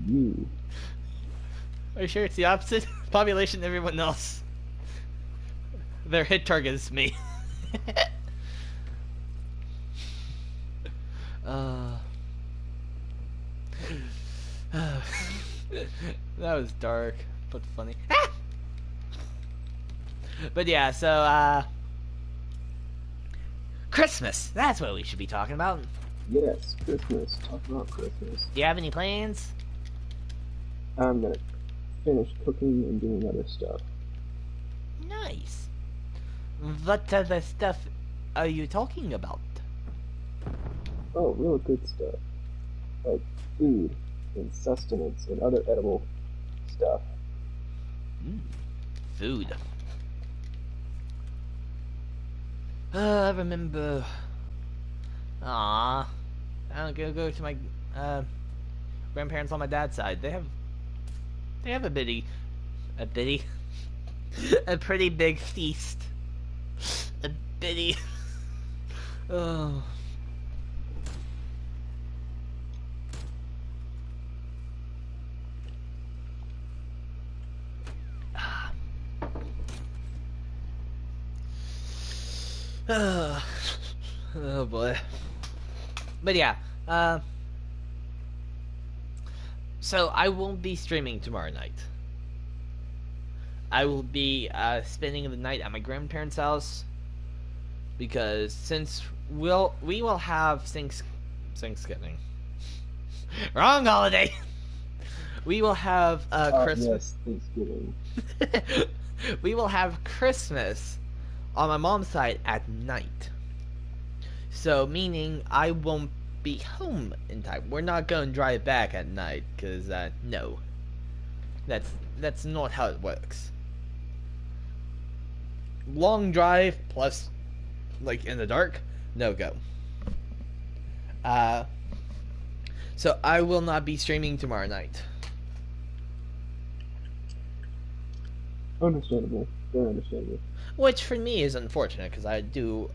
you. Are you sure it's the opposite? Population, everyone else. Their hit target is me. That was dark, but funny. But yeah, so, Christmas! That's what we should be talking about. Yes, Christmas. Talk about Christmas. Do you have any plans? I'm gonna finish cooking and doing other stuff. Nice. What other stuff are you talking about? Oh, real good stuff. Like food and sustenance and other edible stuff. Food. I remember. Aww. I'll go to my grandparents on my dad's side. They have a pretty big feast. A bitty. Oh. Oh boy. But yeah, so I won't be streaming tomorrow night. I will be spending the night at my grandparents' house because since we will have Thanksgiving. Wrong holiday. We will have Christmas. Yes, Thanksgiving. We will have Christmas on my mom's side at night. So meaning I won't be home in time. We're not going to drive back at night because no, that's not how it works. Long drive plus like in the dark, no go. So I will not be streaming tomorrow night. Understandable. Very understandable. Which for me is unfortunate because I do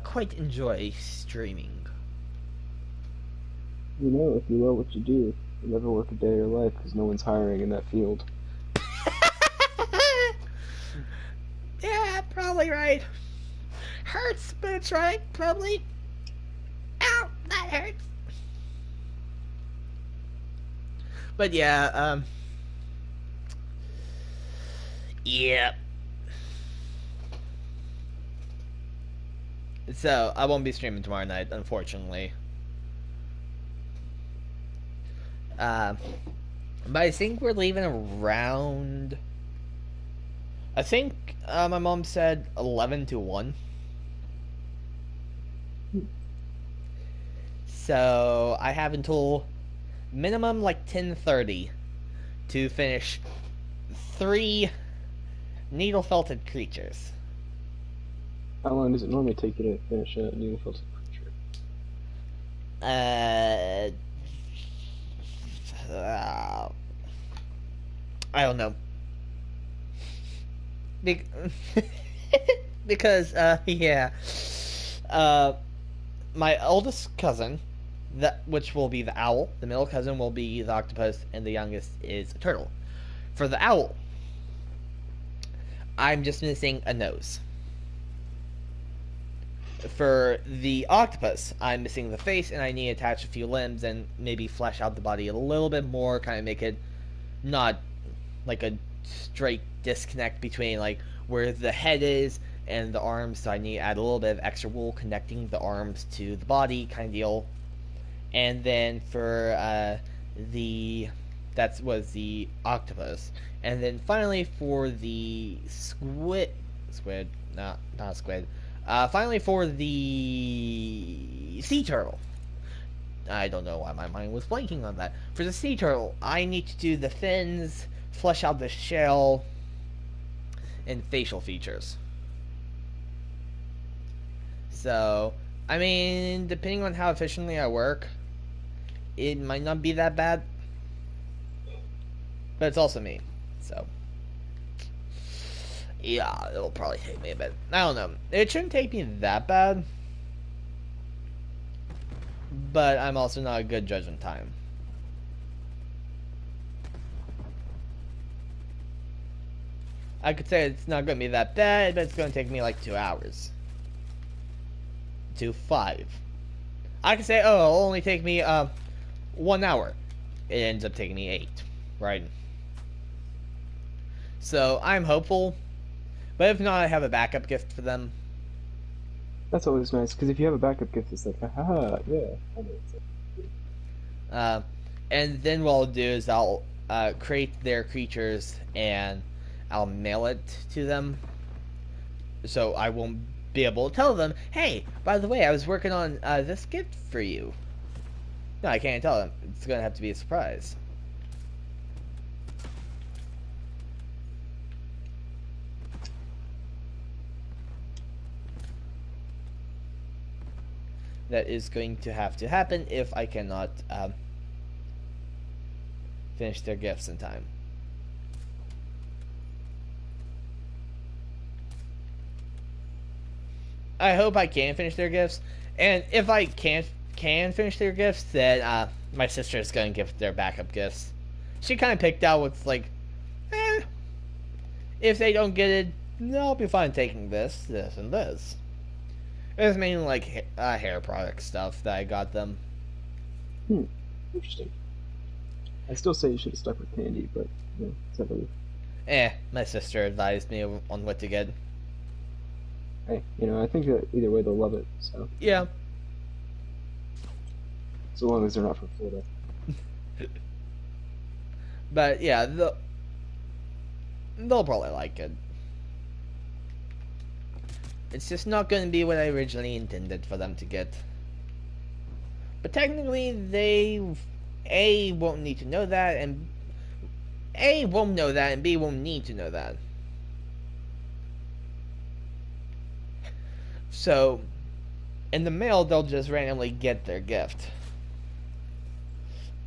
quite enjoy streaming. You know, if you love what you do, you'll never work a day of your life because no one's hiring in that field. Yeah, probably right. Hurts, but it's right, probably. Ow, that hurts. But yeah, yeah. So I won't be streaming tomorrow night, unfortunately. But I think we're leaving around. I think my mom said 11 to 1. So I have until minimum like 10:30 to finish 3 needle felted creatures. How long does it normally take you to finish a needle felted creature? I don't know. Because yeah, my oldest cousin, which will be the owl, the middle cousin will be the octopus, and the youngest is a turtle. For the owl, I'm just missing a nose. For the octopus, I'm missing the face, and I need to attach a few limbs and maybe flesh out the body a little bit more, kind of make it not like a straight disconnect between like where the head is and the arms. So I need to add a little bit of extra wool connecting the arms to the body, kind of deal. And then for that was the octopus, and then finally for the squid, not squid. Finally, for the sea turtle, I don't know why my mind was blanking on that. For the sea turtle, I need to do the fins, flesh out the shell, and facial features. So, I mean, depending on how efficiently I work, it might not be that bad. But it's also me, so. Yeah, it'll probably take me a bit. I don't know. It shouldn't take me that bad. But I'm also not a good judge on time. I could say it's not going to be that bad, but it's going to take me like 2 hours. To 5. I could say, oh, it'll only take me 1 hour. It ends up taking me 8, right? So I'm hopeful. But if not, I have a backup gift for them. That's always nice, because if you have a backup gift, it's like, haha, yeah. And then what I'll do is I'll create their creatures and I'll mail it to them. So I won't be able to tell them, hey, by the way, I was working on this gift for you. No, I can't tell them. It's going to have to be a surprise. That is going to have to happen if I cannot finish their gifts in time. I hope I can finish their gifts, and if I can't finish their gifts, then my sister is gonna give their backup gifts. She kind of picked out what's like, if they don't get it, I'll be fine taking this, this, and this. It was mainly like hair product stuff that I got them. Interesting. I still say you should have stuck with candy, but it's not really. My sister advised me on what to get. Hey, I think that either way they'll love it. So yeah. So long as they're not from Florida. But yeah, they'll probably like it. It's just not going to be what I originally intended for them to get. But technically, they won't need to know that, and won't know that, and B won't need to know that. So, in the mail, they'll just randomly get their gift.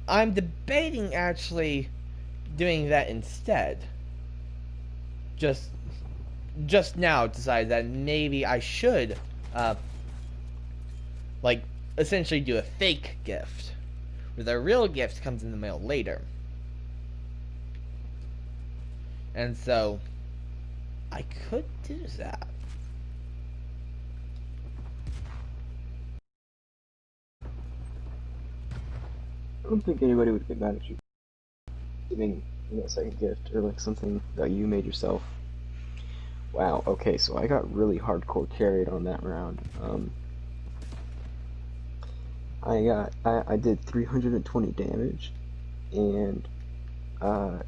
I'm debating actually doing that instead. Just now decided that maybe I should, essentially do a fake gift, where the real gift comes in the mail later. And so, I could do that. I don't think anybody would get mad at you giving a second gift or like something that you made yourself. Wow. Okay, so I got really hardcore carried on that round. I did 320 damage, and I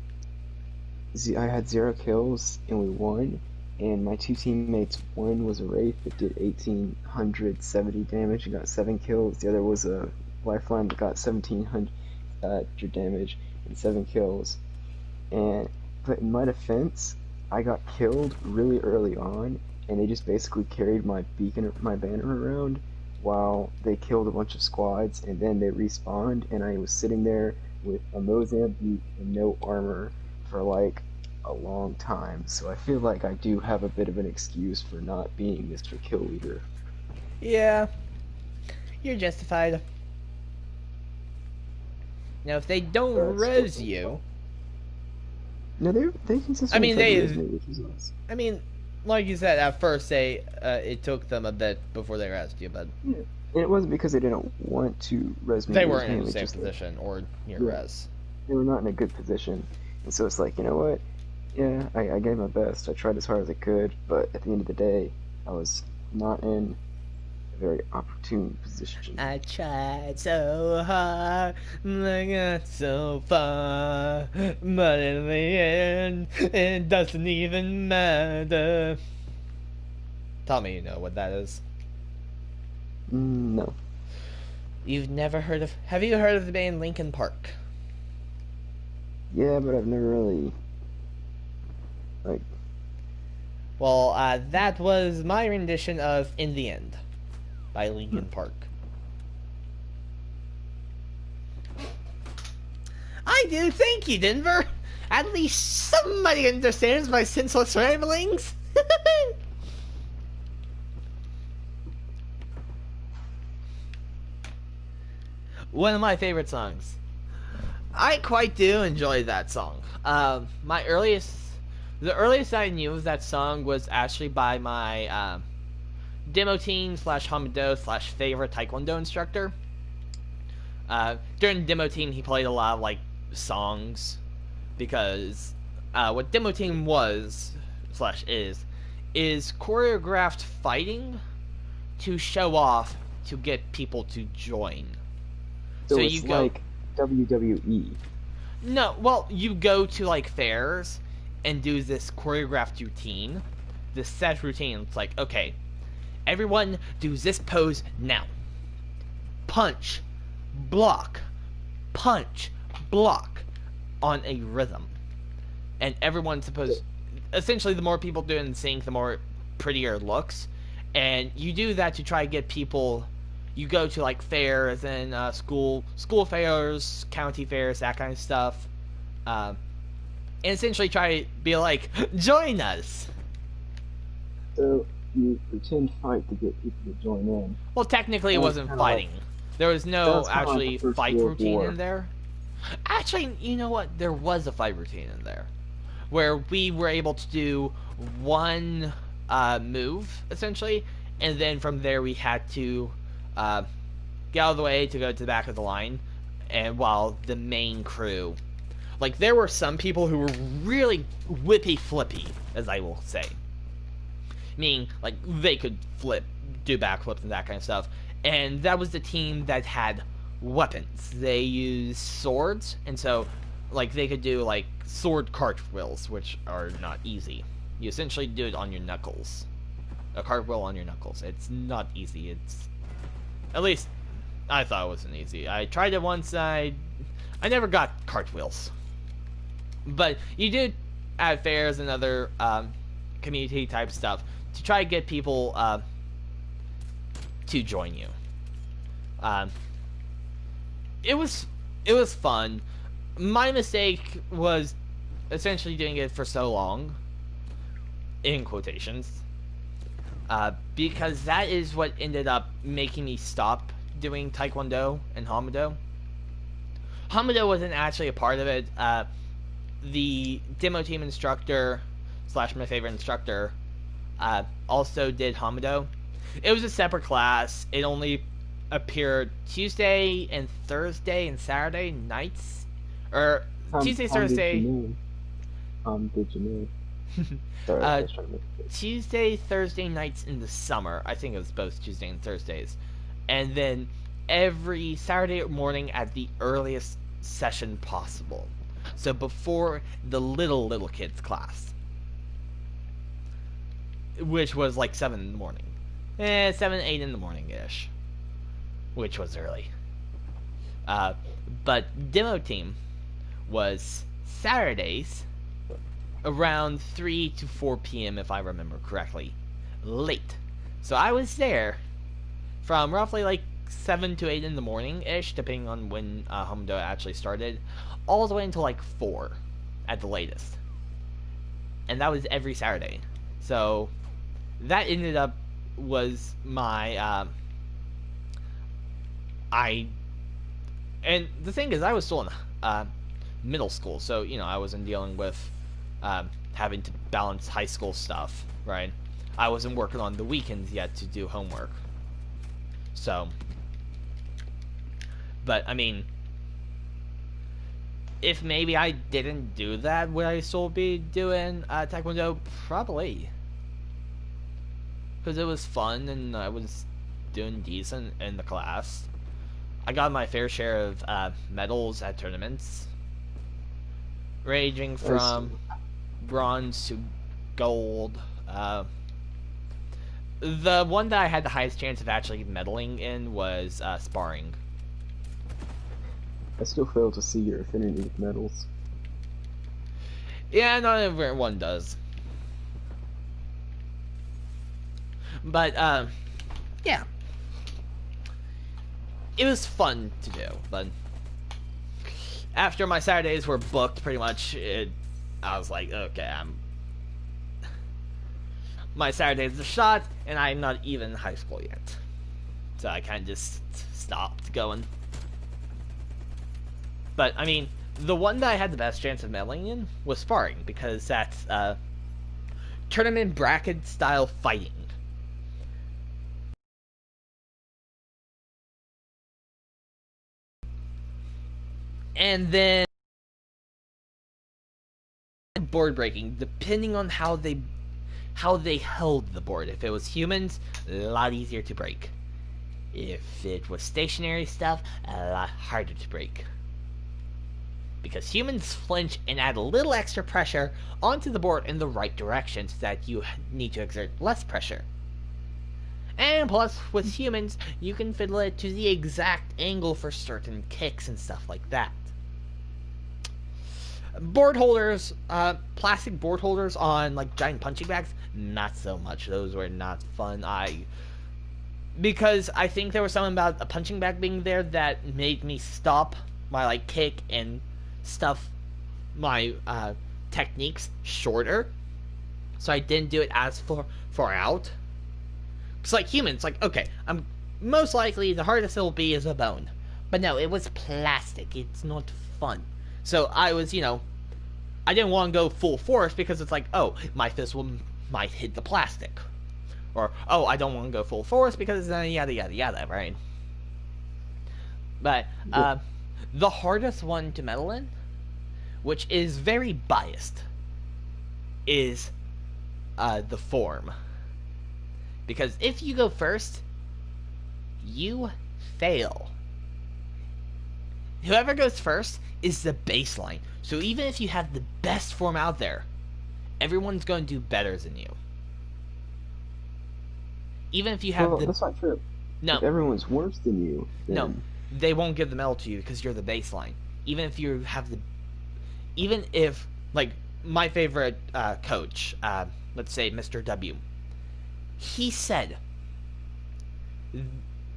had 0 kills, and we won. And my 2 teammates, one was a Wraith that did 1,870 damage and got 7 kills. The other was a Lifeline that got 1,700 damage and 7 kills. But in my defense, I got killed really early on, and they just basically carried my banner around while they killed a bunch of squads, and then they respawned, and I was sitting there with a Mozambique and no armor for like a long time. So I feel like I do have a bit of an excuse for not being Mr. Kill Leader. Yeah, you're justified. Now, if they don't res you... No, they consistently. I mean, which is nice. I mean, like you said, at first it took them a bit before they resed you, but yeah, and it wasn't because they didn't want to res me. They weren't in a safe position or near res. They were not in a good position, and so it's like, you know what? Yeah, I gave my best. I tried as hard as I could, but at the end of the day, I was not in a very opportune position. I tried so hard, I got so far, but in the end, it doesn't even matter. Tell me you know what that is. No. You've never heard of... Have you heard of the band Linkin Park? Yeah, but I've never really... Well, that was my rendition of In the End by Linkin Park. I do, thank you, Denver! At least somebody understands my senseless ramblings! One of my favorite songs. I quite do enjoy that song. The earliest I knew of that song was actually by my demo team / Hamado / favorite Taekwondo instructor. During the demo team, he played a lot of songs, because what demo team was / is choreographed fighting to show off, to get people to join. So it's like WWE. No, well, you go to fairs and do this choreographed routine, this set routine. It's like, okay, everyone do this pose now. Punch, block, punch, block on a rhythm. And everyone's supposed... Essentially, the more people do it in sync, the more prettier it looks. And you do that to try to get people... You go to fairs and school fairs, county fairs, that kind of stuff. And essentially try to be like, join us. So you pretend fight to get people to join in. Well, technically, it That was wasn't kind of like fighting. There was that no was kind of like actually the First fight World routine War. in there. Actually, you know what? There was a fight routine in there, where we were able to do one move essentially, and then from there we had to get out of the way to go to the back of the line, and while the main crew, like there were some people who were really whippy flippy, as I will say, meaning like they could flip, do backflips and that kind of stuff, and that was the team that had weapons. They used swords, and so like they could do like sword cartwheels, which are not easy. You essentially do it on your knuckles. A cartwheel on your knuckles. It's not easy. It's, at least I thought it wasn't easy. I tried it once. I never got cartwheels. But you do at fairs and other community type stuff to try to get people to join you. It was fun. My mistake was essentially doing it for so long, in quotations, because that is what ended up making me stop doing Taekwondo and Hamido. Hamido wasn't actually a part of it. The demo team instructor slash my favorite instructor also did Hamido. It was a separate class. It only appeared Tuesday and Thursday and Saturday nights, or Tuesday, Thursday. Did you know? Sorry, I was trying to make it. Tuesday, Thursday nights in the summer. I think it was both Tuesday and Thursdays, and then every Saturday morning at the earliest session possible. So before the little kids class, which was like 7 in the morning, 7, 8 in the morning ish, which was early. But demo team was Saturdays around 3 to 4 p.m. if I remember correctly, late. So I was there from roughly like 7 to 8 in the morning ish, depending on when Hamido actually started, all the way until like 4 at the latest. And that was every Saturday. So that ended up was my and the thing is, I was still in middle school, so you know I wasn't dealing with having to balance high school stuff, right? I wasn't working on the weekends yet to do homework. So, but I mean, if maybe I didn't do that, would I still be doing Taekwondo? Probably, because it was fun and I was doing decent in the class. I got my fair share of medals at tournaments, ranging from bronze to gold. The one that I had the highest chance of actually medaling in was sparring. I still fail to see your affinity with medals. Yeah, not everyone does. But, yeah. It was fun to do, but after my Saturdays were booked, pretty much, I was like, okay, my Saturdays are shot, and I'm not even in high school yet. So I kind of just stopped going. But, I mean, the one that I had the best chance of medaling in was sparring, because that's tournament bracket style fighting. And then board breaking, depending on how they held the board. If it was humans, a lot easier to break. If it was stationary stuff, a lot harder to break. Because humans flinch and add a little extra pressure onto the board in the right direction so that you need to exert less pressure. And plus, with humans, you can fiddle it to the exact angle for certain kicks and stuff like that. Board holders, plastic board holders on like giant punching bags, not so much. Those were not fun. Because I think there was something about a punching bag being there that made me stop my like kick and stuff my techniques shorter, so I didn't do it as far out. It's like humans, like, okay, I'm most likely the hardest it'll be is a bone. But no, it was plastic. It's not fun. So I was, I didn't want to go full force because it's like, oh, my fist might hit the plastic. Or, oh, I don't want to go full force because yada yada yada, right? But the hardest one to meddle in, which is very biased, is the form. Because if you go first, you fail. Whoever goes first is the baseline. So even if you have the best form out there, everyone's going to do better than you. Even if you have Well, that's not true. No. If everyone's worse than you, then... No, they won't give the medal to you because you're the baseline. Even if you have the... Even if, like, my favorite coach, let's say Mr. W, he said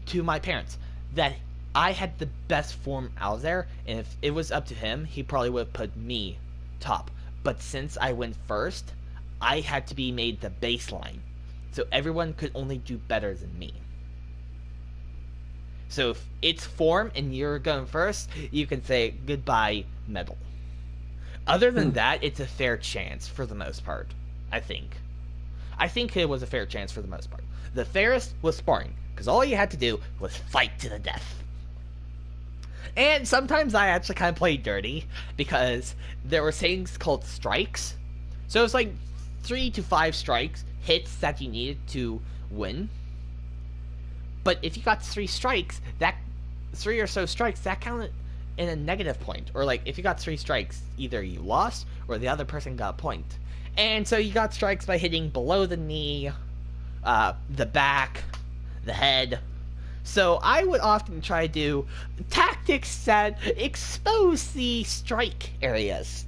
to my parents that I had the best form out there, and if it was up to him, he probably would have put me top. But since I went first, I had to be made the baseline. So everyone could only do better than me. So if it's form and you're going first, you can say goodbye medal. Other than that, it's a fair chance for the most part, I think. I think it was a fair chance for the most part. The fairest was sparring, because all you had to do was fight to the death. And sometimes I actually kind of played dirty, because there were things called strikes. So it's like 3 to 5 strikes, hits that you needed to win. But if you got 3 strikes, that 3 or so strikes, that counted in a negative point. Or like, if you got 3 strikes, either you lost, or the other person got a point. And so you got strikes by hitting below the knee, the back, the head. So I would often try to do tactics that expose the strike areas.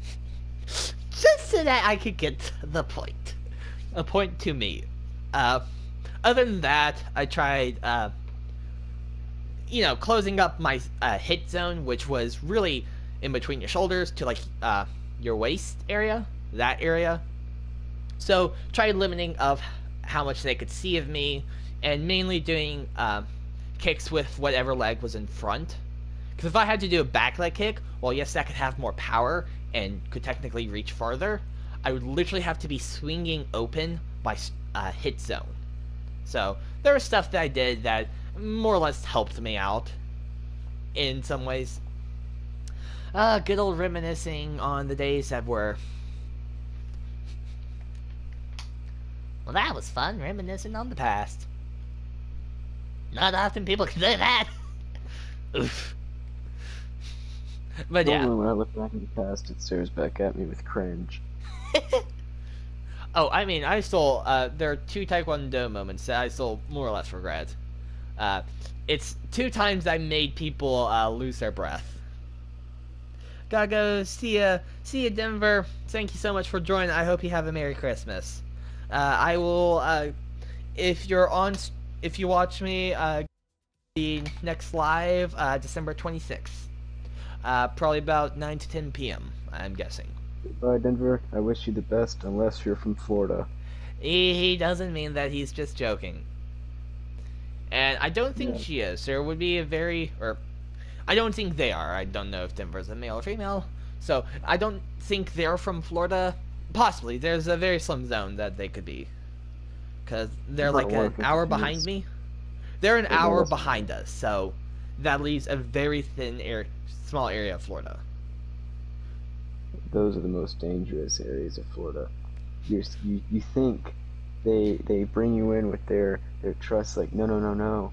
Just so that I could get the point. A point to me. Other than that, I tried, closing up my hit zone, which was really in between your shoulders to, like, your waist area, that area. So, tried limiting of how much they could see of me, and mainly doing kicks with whatever leg was in front. Because if I had to do a back leg kick, well, yes, that could have more power and could technically reach farther. I would literally have to be swinging open my hit zone. So, there was stuff that I did that more or less helped me out in some ways. Good old reminiscing on the days that were... Well, that was fun, reminiscing on the past. Not often people can do that. Oof. But yeah. When I look back in the past, it stares back at me with cringe. Oh, I mean, I still, there are 2 Taekwondo moments that I still more or less regret. It's 2 times I made people lose their breath. Gotta go, see ya, Denver. Thank you so much for joining. I hope you have a Merry Christmas. I will, if you watch me, the next live, December 26th. Probably about 9 to 10 p.m., I'm guessing. Goodbye, Denver. I wish you the best, unless you're from Florida. He doesn't mean that, he's just joking. And I don't think she is. There would be I don't think they are. I don't know if Denver's a male or female. So, I don't think they're from Florida. Possibly. There's a very slim zone that they could be. Because they're like an hour behind me. They're an hour behind us. So, that leaves a very small area of Florida. Those are the most dangerous areas of Florida. You think they bring you in with their trust, like, no.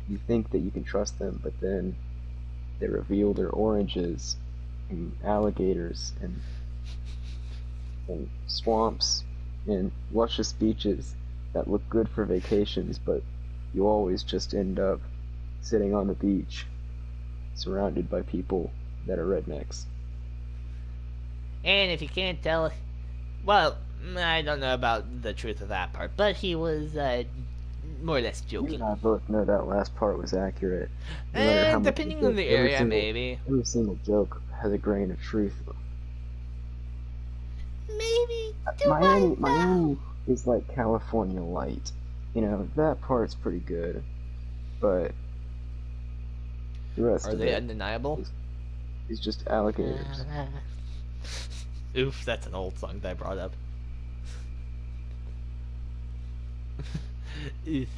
You think that you can trust them, but then they reveal their oranges and alligators and swamps and luscious beaches that look good for vacations, but you always just end up sitting on the beach surrounded by people that are rednecks. And if you can't tell, well, I don't know about the truth of that part, but he was more or less joking. You and I both know that last part was accurate. No depending on the area, maybe. Every single joke has a grain of truth. Maybe. Miami is like California light. You know, that part's pretty good, but the rest Are of they it undeniable? is just alligators. Oof, that's an old song that I brought up. Oof.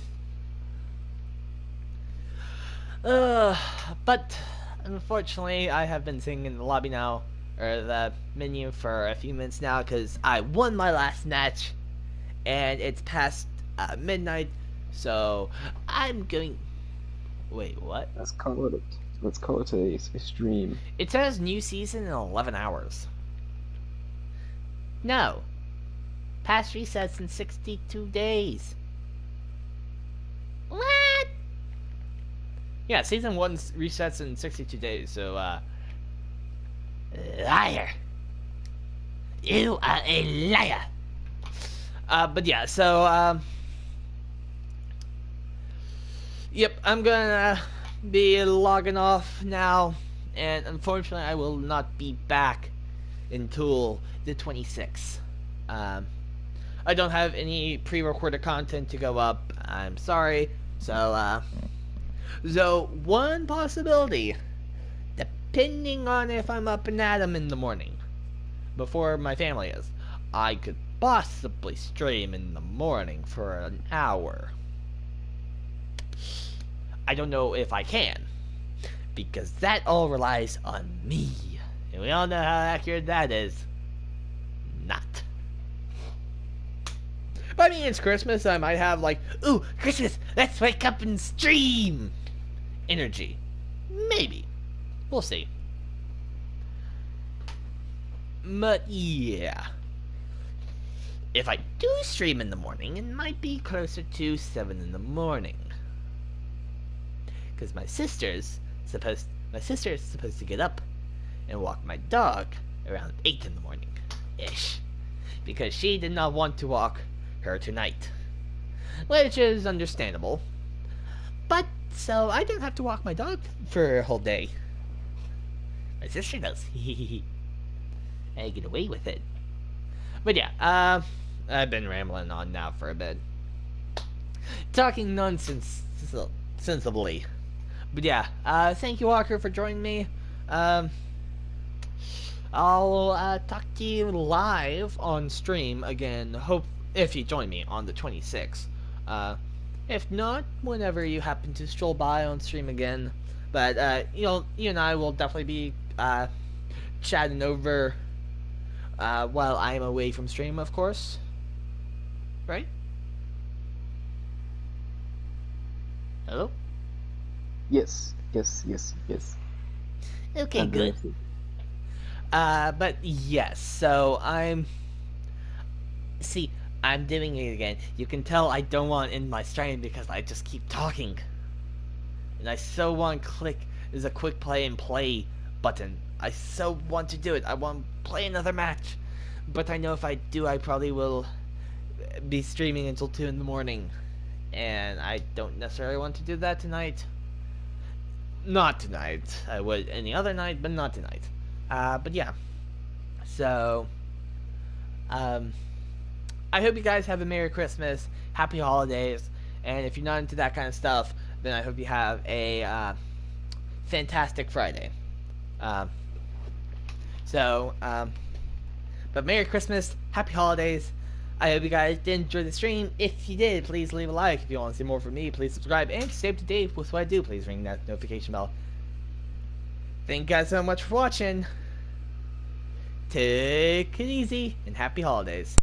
But unfortunately, I have been sitting in the lobby now, or the menu, for a few minutes now because I won my last match, and it's past midnight, so I'm going. Wait, what? Let's call it. Let's call it a stream. It says new season in 11 hours. No, past resets in 62 days. What? Yeah, season 1 resets in 62 days, so, liar. You are a liar. But yeah, so, yep, I'm gonna be logging off now, and unfortunately I will not be back until the 26th. I don't have any pre-recorded content to go up, I'm sorry, so one possibility, depending on if I'm up and at 'em in the morning, before my family is, I could possibly stream in the morning for an hour. I don't know if I can, because that all relies on me, and we all know how accurate that is. Not. But I mean, it's Christmas, so I might have like, ooh, Christmas, let's wake up and stream energy. Maybe. We'll see. But yeah. If I do stream in the morning, it might be closer to 7 in the morning. Because my sister's supposed to get up and walk my dog around 8 in the morning. Ish. Because she did not want to walk her tonight. Which is understandable. But, so I don't have to walk my dog for a whole day. My sister does. I get away with it. But yeah, I've been rambling on now for a bit. Talking nonsense sensibly. But yeah, thank you, Walker, for joining me. I'll talk to you live on stream again, hope if you join me on the 26th. If not, whenever you happen to stroll by on stream again. But you and I will definitely be chatting over while I'm away from stream, of course. Right? Hello? Yes. Okay, good. But yes, so see, I'm doing it again. You can tell I don't want to end my stream because I just keep talking. And I so want to click, there's a quick play and play button. I so want to do it. I want to play another match. But I know if I do, I probably will be streaming until 2 in the morning. And I don't necessarily want to do that tonight. Not tonight. I would any other night, but not tonight. But yeah. So, I hope you guys have a Merry Christmas, Happy Holidays, and if you're not into that kind of stuff, then I hope you have a fantastic Friday. But Merry Christmas, Happy Holidays. I hope you guys did enjoy the stream. If you did, please leave a like. If you want to see more from me, please subscribe. And to stay up to date with what I do, please ring that notification bell. Thank you guys so much for watching. Take it easy, and happy holidays.